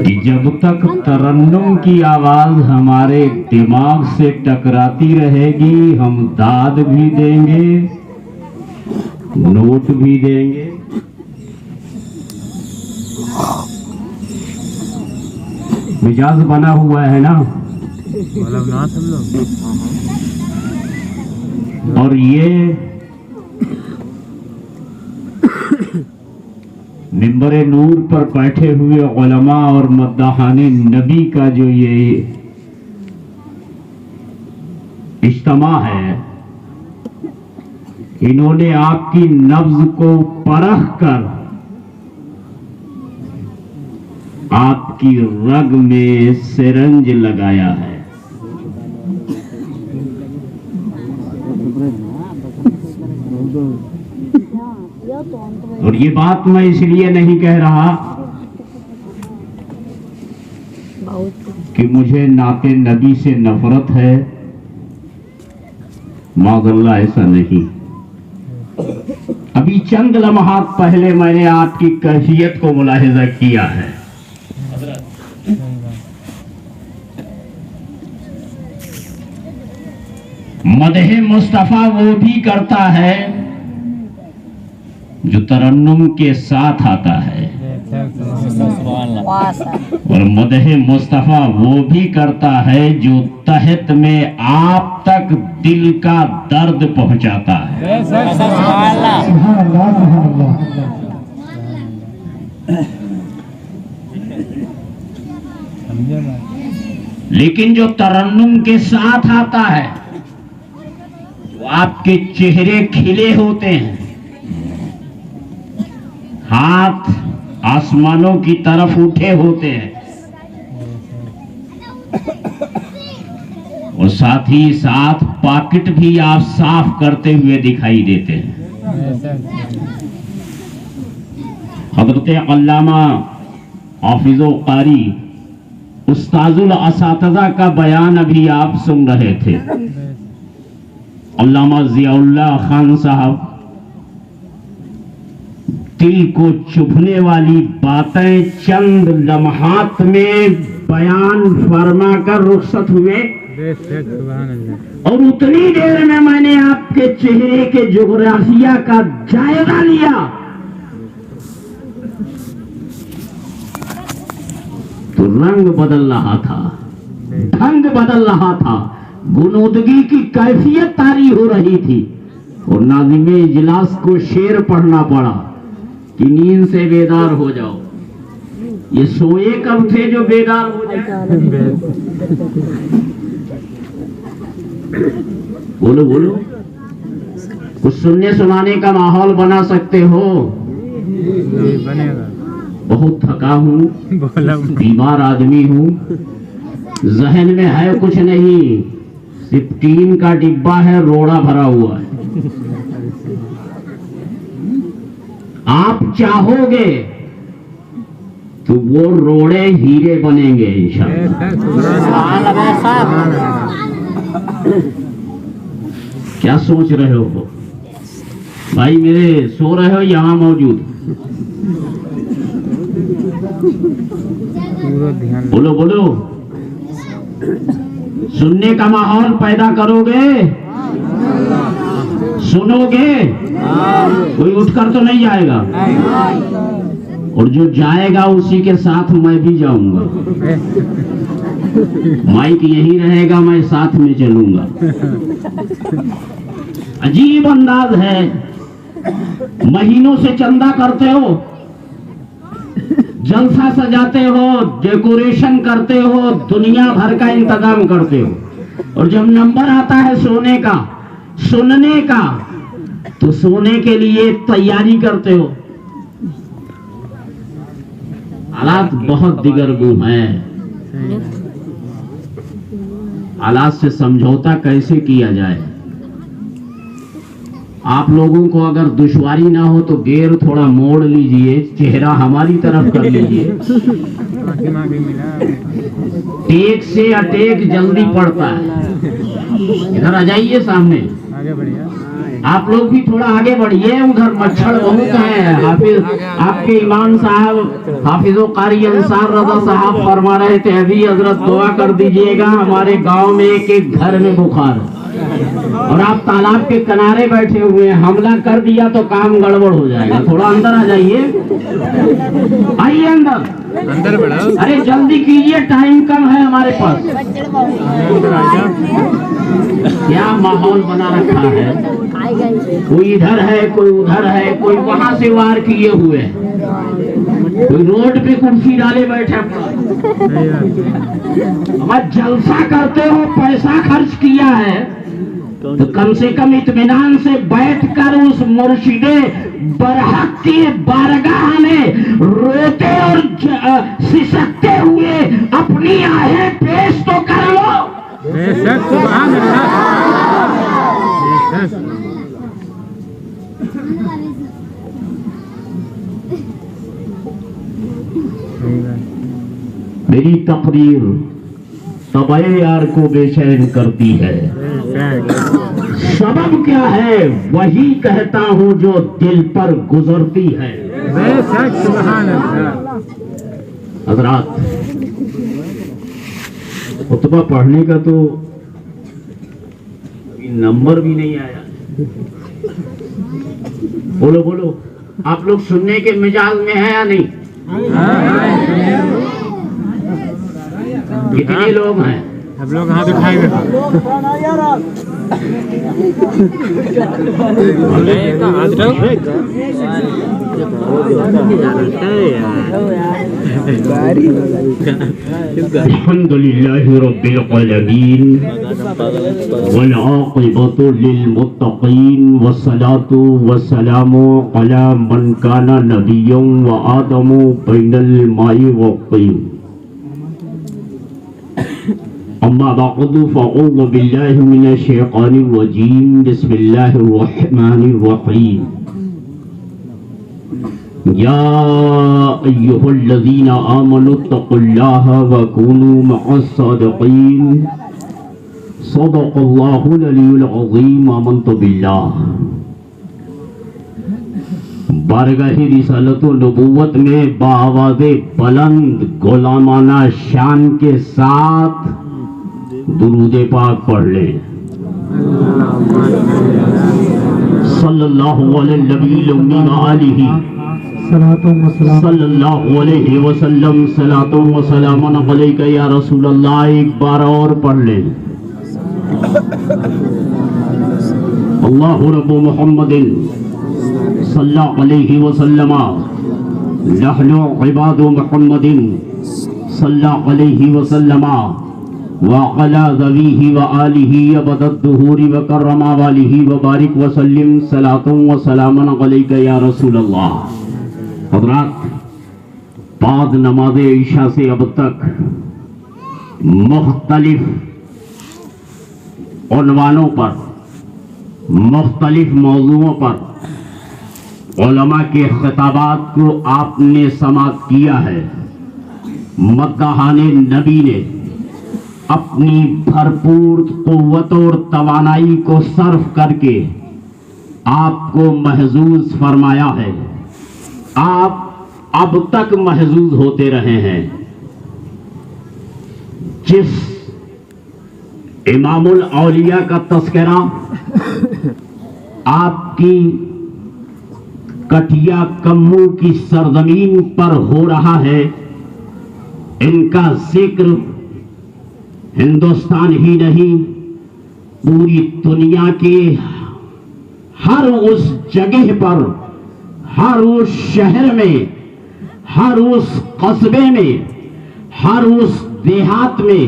کہ جب تک ترنم کی آواز ہمارے دماغ سے ٹکراتی رہے گی ہم داد بھی دیں گے نوٹ بھی دیں گے. مزاج بنا ہوا ہے نا. اور یہ منبر نور پر بیٹھے ہوئے علماء اور مداحان نبی کا جو یہ اجتماع ہے، انہوں نے آپ کی نبض کو پرکھ کر آپ کی رگ میں سرنج لگایا ہے. اور یہ بات میں اس لیے نہیں کہہ رہا کہ مجھے نعت نبی سے نفرت ہے، معاذ اللہ ایسا نہیں. ابھی چند لمحات پہلے میں نے آپ کی کیفیت کو ملاحظہ کیا ہے. مدح مصطفیٰ وہ بھی کرتا ہے جو ترنم کے ساتھ آتا ہے، اور مدح مصطفیٰ وہ بھی کرتا ہے جو تحت میں آپ تک دل کا درد پہنچاتا ہے. لیکن جو ترنم کے ساتھ آتا ہے آپ کے چہرے کھلے ہوتے ہیں، ہاتھ آسمانوں کی طرف اٹھے ہوتے ہیں، اور ساتھ ہی ساتھ پاکٹ بھی آپ صاف کرتے ہوئے دکھائی دیتے ہیں. حضرت علامہ حافظ و قاری استاذ الاساتذہ کا بیان ابھی آپ سن رہے تھے. علامہ ضیاء اللہ خان صاحب دل کو چبھنے والی باتیں چند لمحات میں بیان فرما کر رخصت ہوئے، اور اتنی دیر میں نے آپ کے چہرے کے جغرافیہ کا جائزہ لیا تو رنگ بدل رہا تھا، ڈھنگ بدل رہا تھا، گنودگی کی کیفیت طاری ہو رہی تھی. اور ناظم اجلاس کو شعر پڑھنا پڑا کہ نیند سے بیدار ہو جاؤ. یہ سوئے کب تھے جو بیدار ہو جائے؟ بولو بولو، کچھ سننے سنانے کا ماحول بنا سکتے ہو؟ بہت تھکا ہوں، بیمار آدمی ہوں، ذہن میں ہے کچھ نہیں، صرف ٹین کا ڈبہ ہے، روڑا بھرا ہوا ہے. آپ چاہو گے تو وہ روڑے ہیرے بنیں گے انشاءاللہ. کیا سوچ رہے ہو بھائی میرے؟ سو رہے ہو یہاں موجود؟ بولو بولو، سننے کا ماحول پیدا کرو گے؟ سنو گے؟ کوئی اٹھ کر تو نہیں جائے گا، اور جو جائے گا اسی کے ساتھ میں بھی جاؤں گا. مائک یہی رہے گا، میں ساتھ میں چلوں گا. عجیب انداز ہے، مہینوں سے چندہ کرتے ہو، جلسہ سجاتے ہو، ڈیکوریشن کرتے ہو، دنیا بھر کا انتظام کرتے ہو، اور جب نمبر آتا ہے سونے کا، سننے کا، تو سونے کے لیے تیاری کرتے ہو. حالات بہت دیگرگوں ہیں. حالات سے سمجھوتا کیسے کیا جائے؟ آپ لوگوں کو اگر دشواری نہ ہو تو گیر تھوڑا موڑ لیجئے، چہرہ ہماری طرف کر لیجئے. ٹیک سے اٹیک جلدی پڑتا ہے. ادھر آ جائیے سامنے. آپ لوگ بھی تھوڑا آگے بڑھیے. ادھر مچھر بہت ہیں. حافظ آپ کے امام صاحب حافظ و قاری انصار رضا صاحب فرما رہے تھے ابھی حضرت دعا کر دیجئے گا ہمارے گاؤں میں ایک گھر میں بخار اور آپ تالاب کے کنارے بیٹھے ہوئے ہیں. حملہ کر دیا تو کام گڑبڑ ہو جائے گا. تھوڑا اندر آ جائیے. آئیے اندر بڑھا. ارے جلدی کیجئے ٹائم کم ہے ہمارے پاس. کیا ماحول بنا رکھا ہے. کوئی ادھر ہے کوئی ادھر ہے کوئی وہاں سے وار کیے ہوئے کوئی روڈ پہ کرسی ڈالے بیٹھے. اب جلسہ کرتے ہو پیسہ خرچ کیا ہے تو کم سے کم اطمینان سے بیٹھ کر اس مرشد برحق کی بارگاہ میں روتے اور سسکتے ہوئے اپنی آہیں پیش تو کر لو. میری تقریر طبع یار کو بے چین کرتی ہے. سبب کیا ہے وہی کہتا ہوں جو دل پر گزرتی ہے. حضرات خطبہ پڑھنے کا تو نمبر بھی نہیں آیا. بولو بولو آپ لوگ سننے کے مزاج میں ہیں یا نہیں؟ کتنے لوگ ہیں؟ سب لوگ ہاں دکھائیں گے. الحمد للہ رب العالمین والعاقبۃ للمتقین والصلاة والسلام علی من کان نبیا وآدم بین الماء والطین. اما بعد فاعوذ باللہ من الشیطان الرجیم. بسم اللہ الرحمن الرحیم. یا ایہا الذین آمنوا اتقوا اللہ وکونوا مع الصادقین. صدق اللہ العلی العظیم. آمنت باللہ. بارگاہ رسالت و نبوت میں بآواز بلند غلامانہ شان کے ساتھ درود پاک پڑھ لیں. صلی اللہ علیہ النبی الامی وآلہ صلی اللہ علیہ وسلم. صلاۃ و سلام علیک یا رسول اللہ. ایک بار اور پڑھ لیں. اللہ رب محمد صلی اللہ علیہ وسلم. نحن عباد محمد صلی اللہ علیہ وسلم وعلى ذویہ وآلہ ابد الدہور وکرم والہ وبارک وسلم. صلاۃ و سلام علیک یا رسول اللہ. حضرات بعد نماز عشاء سے اب تک مختلف عنوانوں پر مختلف موضوعوں پر علماء کے خطابات کو آپ نے سماعت کیا ہے. مداحان نبی نے اپنی بھرپور قوت اور توانائی کو صرف کر کے آپ کو محظوظ فرمایا ہے. آپ اب تک محظوظ ہوتے رہے ہیں. جس امام الاولیاء کا تذکرہ آپ کی کٹیا کمو کی سرزمین پر ہو رہا ہے، ان کا ذکر ہندوستان ہی نہیں پوری دنیا کے ہر اس جگہ پر، ہر اس شہر میں، ہر اس قصبے میں، ہر اس دیہات میں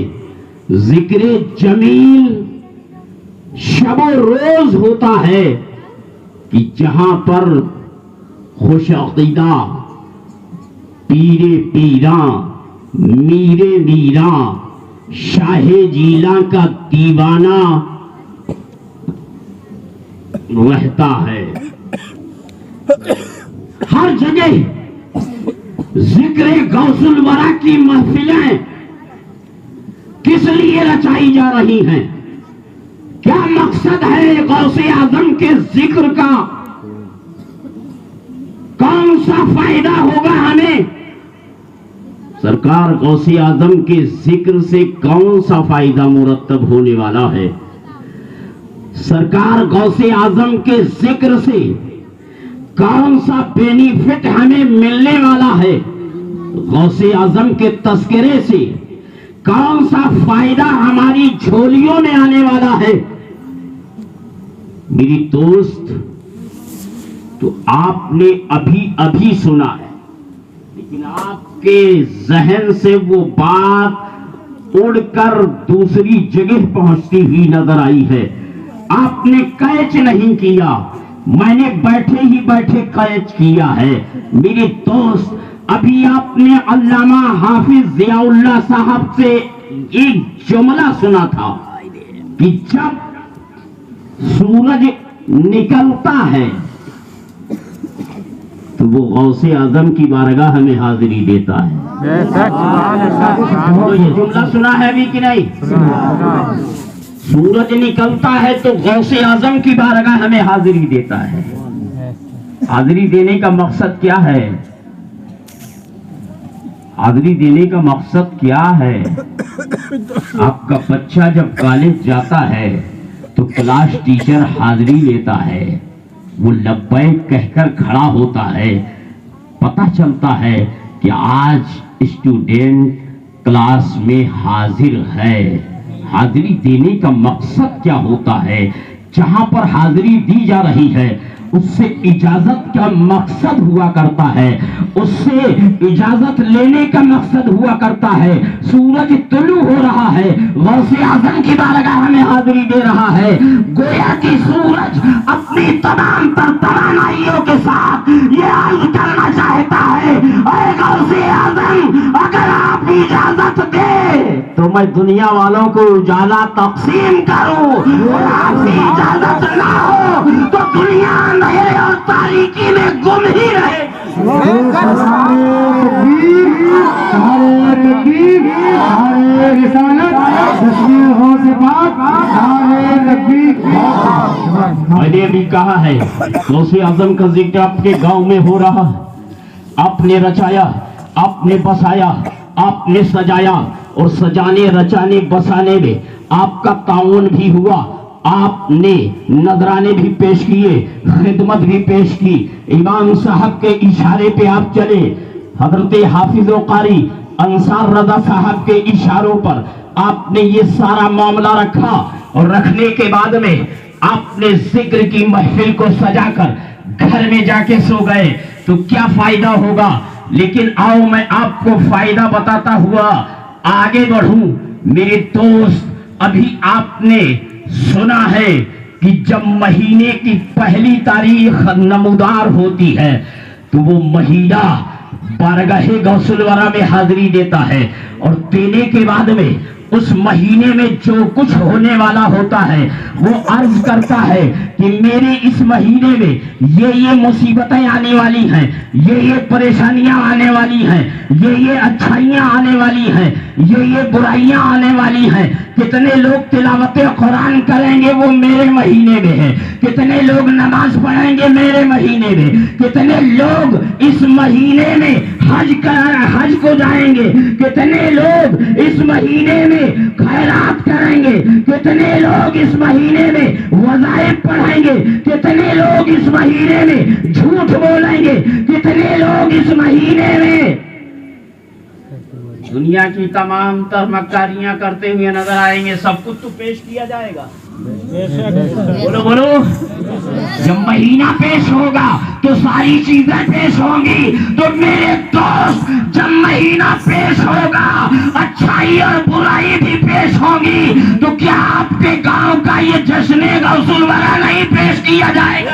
ذکر جمیل شب و روز ہوتا ہے کہ جہاں پر خوش عقیدہ پیرے پیراں میرے میراں شاہ جیلاں کا دیوانہ رہتا ہے. ہر جگہ ذکر غوث الورا کی محفلیں کس لیے رچائی جا رہی ہیں؟ کیا مقصد ہے غوث اعظم کے ذکر کا؟ کون سا فائدہ ہوگا ہمیں؟ سرکار غوث اعظم کے ذکر سے کون سا فائدہ مرتب ہونے والا ہے؟ سرکار غوث اعظم کے ذکر سے کون سا بینیفٹ ہمیں ملنے والا ہے؟ غوث اعظم کے تذکرے سے کون سا فائدہ ہماری جھولیوں میں آنے والا ہے؟ میری دوست، تو آپ نے ابھی سنا ہے، لیکن آپ کے ذہن سے وہ بات اڑ کر دوسری جگہ پہنچتی ہوئی نظر آئی ہے۔ آپ نے کیچ نہیں کیا، میں نے بیٹھے کیچ کیا ہے۔ میری دوست، ابھی آپ نے علامہ حافظ ضیاء اللہ صاحب سے ایک جملہ سنا تھا کہ جب سورج نکلتا ہے تو وہ غوث اعظم کی بارگاہ ہمیں حاضری دیتا ہے۔ تو یہ جملہ سنا ہے بھی کہ نہیں؟ سورج نکلتا ہے تو غوث اعظم کی بارگاہ ہمیں حاضری دیتا ہے۔ حاضری دینے کا مقصد کیا ہے؟ حاضری دینے کا مقصد کیا ہے؟ آپ کا بچہ جب کالج جاتا ہے تو کلاس ٹیچر حاضری لیتا ہے، وہ لبیک کہہ کر کھڑا ہوتا ہے، پتہ چلتا ہے کہ آج اسٹوڈنٹ کلاس میں حاضر ہے۔ حاضری دینے کا مقصد کیا ہوتا ہے؟ جہاں پر حاضری دی جا رہی ہے اس سے اجازت کا مقصد ہوا کرتا ہے، اس سے اجازت لینے کا مقصد ہوا کرتا ہے۔ سورج طلوع ہو رہا ہے، غوث اعظم کی بارگاہ میں حاضری دے رہا ہے، گویا کہ سورج اپنی تمام تر توانائیوں کے ساتھ یہ عرض کرنا چاہتا ہے، اے غوث اعظم، اگر آپ اجازت دے تو میں دنیا والوں کو اجالا تقسیم کروں، اور آپ کی اجازت نہ ہو تو دنیا اندھیرے اور تاریکی میں گم ہی رہے۔ میں نے ابھی کہا ہے غوث اعظم کا ذکر آپ کے گاؤں میں ہو رہا، آپ نے رچایا، آپ نے بسایا، آپ نے سجایا، اور سجانے رچانے بسانے میں آپ کا تعاون بھی ہوا، آپ نے نذرانے بھی پیش کیے، خدمت بھی پیش کی، امام صاحب کے اشارے پہ آپ چلے، حضرت حافظ و قاری انصار رضا صاحب کے اشاروں پر آپ نے یہ سارا معاملہ رکھا، اور رکھنے کے بعد میں آپ نے ذکر کی محفل کو سجا کر گھر میں جا کے سو گئے تو کیا فائدہ ہوگا؟ لیکن آؤ میں آپ کو فائدہ بتاتا ہوا آگے بڑھوں۔ میرے دوست، ابھی آپ نے سنا ہے کہ جب مہینے کی پہلی تاریخ نمودار ہوتی ہے تو وہ مہینہ بارگاہ غوث الورا میں حاضری دیتا ہے، اور دینے کے بعد میں اس مہینے میں جو کچھ ہونے والا ہوتا ہے وہ عرض کرتا ہے کہ میرے اس مہینے میں یہ مصیبتیں آنے والی ہیں، یہ پریشانیاں آنے والی ہیں، یہ اچھائیاں آنے والی ہیں، یہ برائیاں آنے والی ہیں۔ کتنے لوگ تلاوت قرآن کریں گے وہ میرے مہینے میں ہے، کتنے لوگ نماز پڑھیں گے میرے مہینے میں، کتنے لوگ اس مہینے میں حج کو جائیں گے، کتنے لوگ اس مہینے میں خیرات کریں گے، کتنے لوگ اس مہینے میں وظائف پڑھیں گے، کتنے لوگ اس مہینے میں جھوٹ بولیں گے، کتنے لوگ اس مہینے میں دنیا کی تمام تر مکاریاں کرتے ہوئے نظر آئیں گے۔ سب کچھ تو پیش کیا جائے گا، بولو بولو۔ جب مہینہ پیش ہوگا تو ساری چیزیں پیش ہوں گی۔ تو میرے دوست، جب مہینہ پیش ہوگا اچھائی اور برائی بھی پیش ہوں گی، تو کیا آپ کے گاؤں کا یہ جشن غوث الورا نہیں پیش کیا جائے گا؟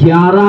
11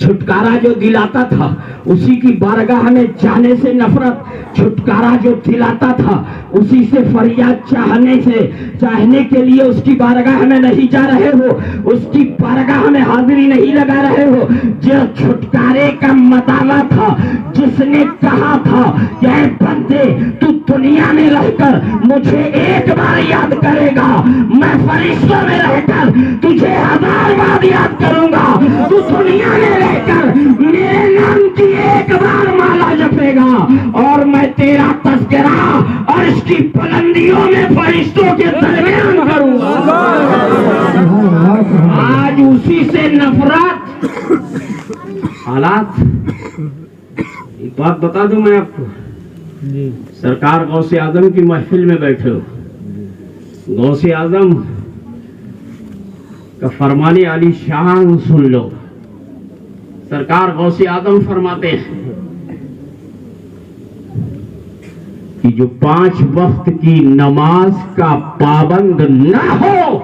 چھٹکارا جو دلاتا تھا اسی کی بارگاہ میں جانے سے نفرت، چھٹکارا جو دلاتا تھا اسی سے فریاد چاہنے کے لیے اس کی بارگاہ میں نہیں جا رہے ہو، اس کی بارگاہ میں حاضری نہیں لگا رہے ہو۔ جو چھٹکارے کا مداوا تھا، جس نے کہا تھا کہ اے بندے تو دنیا میں رہ کر مجھے ایک بار یاد کرے گا، میں فرشتوں میں رہ کر تجھے 1000 بار یاد کروں گا، تو دنیا میں رہ کر میرے نام کی ایک بار مالا جپے گا اور میں تیرا تذکرہ اور اس کی بلندیوں میں فرشتوں کے درمیان کروں گا۔ آج اسی سے نفرت حالات۔ ایک بات بتا دوں میں آپ کو، سرکار غوث اعظم کی محفل میں بیٹھے ہو، غوث اعظم کا فرمان علی شان سن لو۔ سرکار غوث اعظم فرماتے ہیں کہ جو 5 وقت کی نماز کا پابند نہ ہو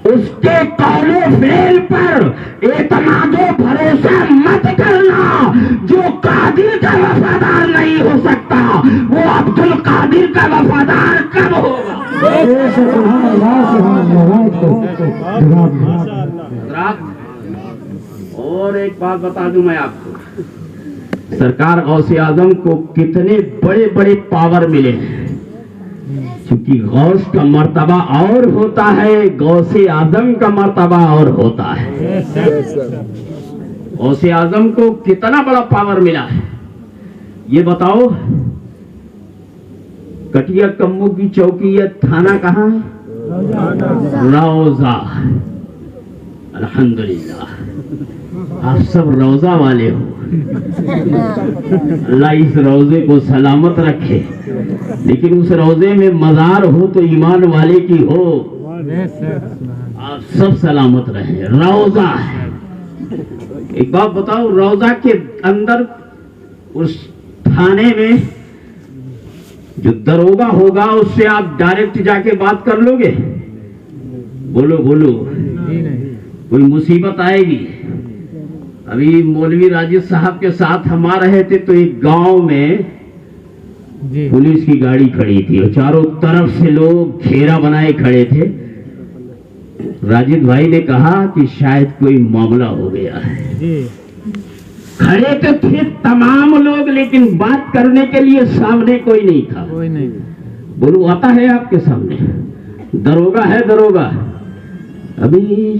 اس کے قول و فعل پر اعتماد و بھروسہ مت کرنا۔ جو قادر کا وفادار نہیں ہو سکتا وہ عبد القادر کا وفادار کب ہوگا؟ اور ایک بات بتا دوں میں آپ کو، سرکار غوث اعظم کو کتنے بڑے بڑے پاور ملے ہیں، کیونکہ غوث کا مرتبہ اور ہوتا ہے، غوث اعظم کا مرتبہ اور ہوتا ہے۔ غوث اعظم کو کتنا بڑا پاور ملا ہے یہ بتاؤ۔ کٹیا کمو کی چوکی یا تھانہ کہاں ہے؟ روضہ۔ الحمدللہ آپ سب روضہ والے ہو، اللہ اس روضے کو سلامت رکھے، لیکن اس روضے میں مزار ہو تو ایمان والے کی ہو، آپ سب سلامت رہیں۔ روضہ ہے۔ ایک بات بتاؤ، روضہ کے اندر اس تھانے میں جو دروگا ہوگا اس سے آپ ڈائریکٹ جا کے بات کر لو گے؟ بولو بولو، کوئی مصیبت آئے گی؟ ابھی مولوی راجد صاحب کے ساتھ ہم آ رہے تھے تو ایک گاؤں میں پولیس کی گاڑی کھڑی تھی اور چاروں طرف سے لوگ گھیرا بنائے کھڑے تھے۔ راجد بھائی نے کہا کہ شاید کوئی معاملہ ہو گیا ہے۔ کھڑے تو تھے تمام لوگ لیکن بات کرنے کے لیے سامنے کوئی نہیں تھا۔ بولو آتا ہے آپ کے سامنے، دروگا ہے دروگا۔ ابھی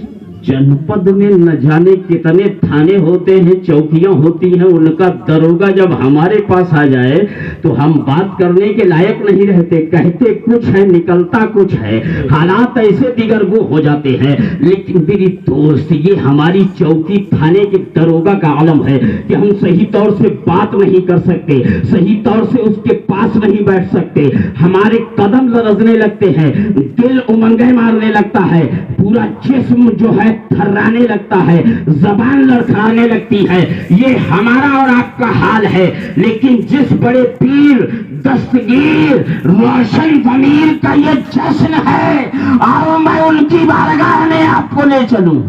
جنپد میں نہ جانے کتنے تھانے ہوتے ہیں، چوکیاں ہوتی ہیں، ان کا دروگا جب ہمارے پاس آ جائے تو ہم بات کرنے کے لائق نہیں رہتے، کہتے کچھ ہے نکلتا کچھ ہے، حالات ایسے دیگرگو ہو جاتے ہیں۔ لیکن میری دوست یہ ہماری چوکی تھانے کے دروگا کا عالم ہے کہ ہم صحیح طور سے بات نہیں کر سکتے، صحیح طور سے اس کے پاس نہیں بیٹھ سکتے، ہمارے قدم لرزنے لگتے ہیں، دل امنگیں مارنے لگتا ہے، پورا جسم جو ہے تھرانے لگتا ہے، زبان لڑکھڑانے لگتی ہے۔ یہ ہمارا اور آپ کا حال ہے، لیکن جس بڑے پیر دستگیر روشن ضمیر کا یہ جشن ہے، آؤ میں ان کی بارگاہ میں آپ کو لے چلوں۔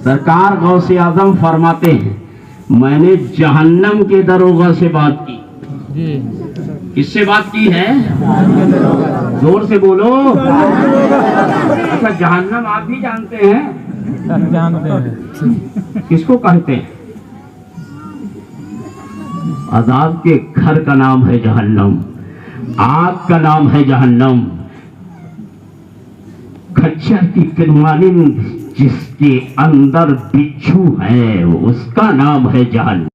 سرکار غوث اعظم فرماتے ہیں میں نے جہنم کے دروغہ سے بات کی۔ کس سے بات کی ہے؟ زور سے بولو۔ اچھا جہنم آپ بھی جانتے ہیں؟ جانتے ہیں۔ کس کو کہتے ہیں؟ عذاب کے گھر کا نام ہے جہنم، آگ کا نام ہے جہنم، کھچر کی کنوالن جس کے اندر بچھو ہے اس کا نام ہے جہنم۔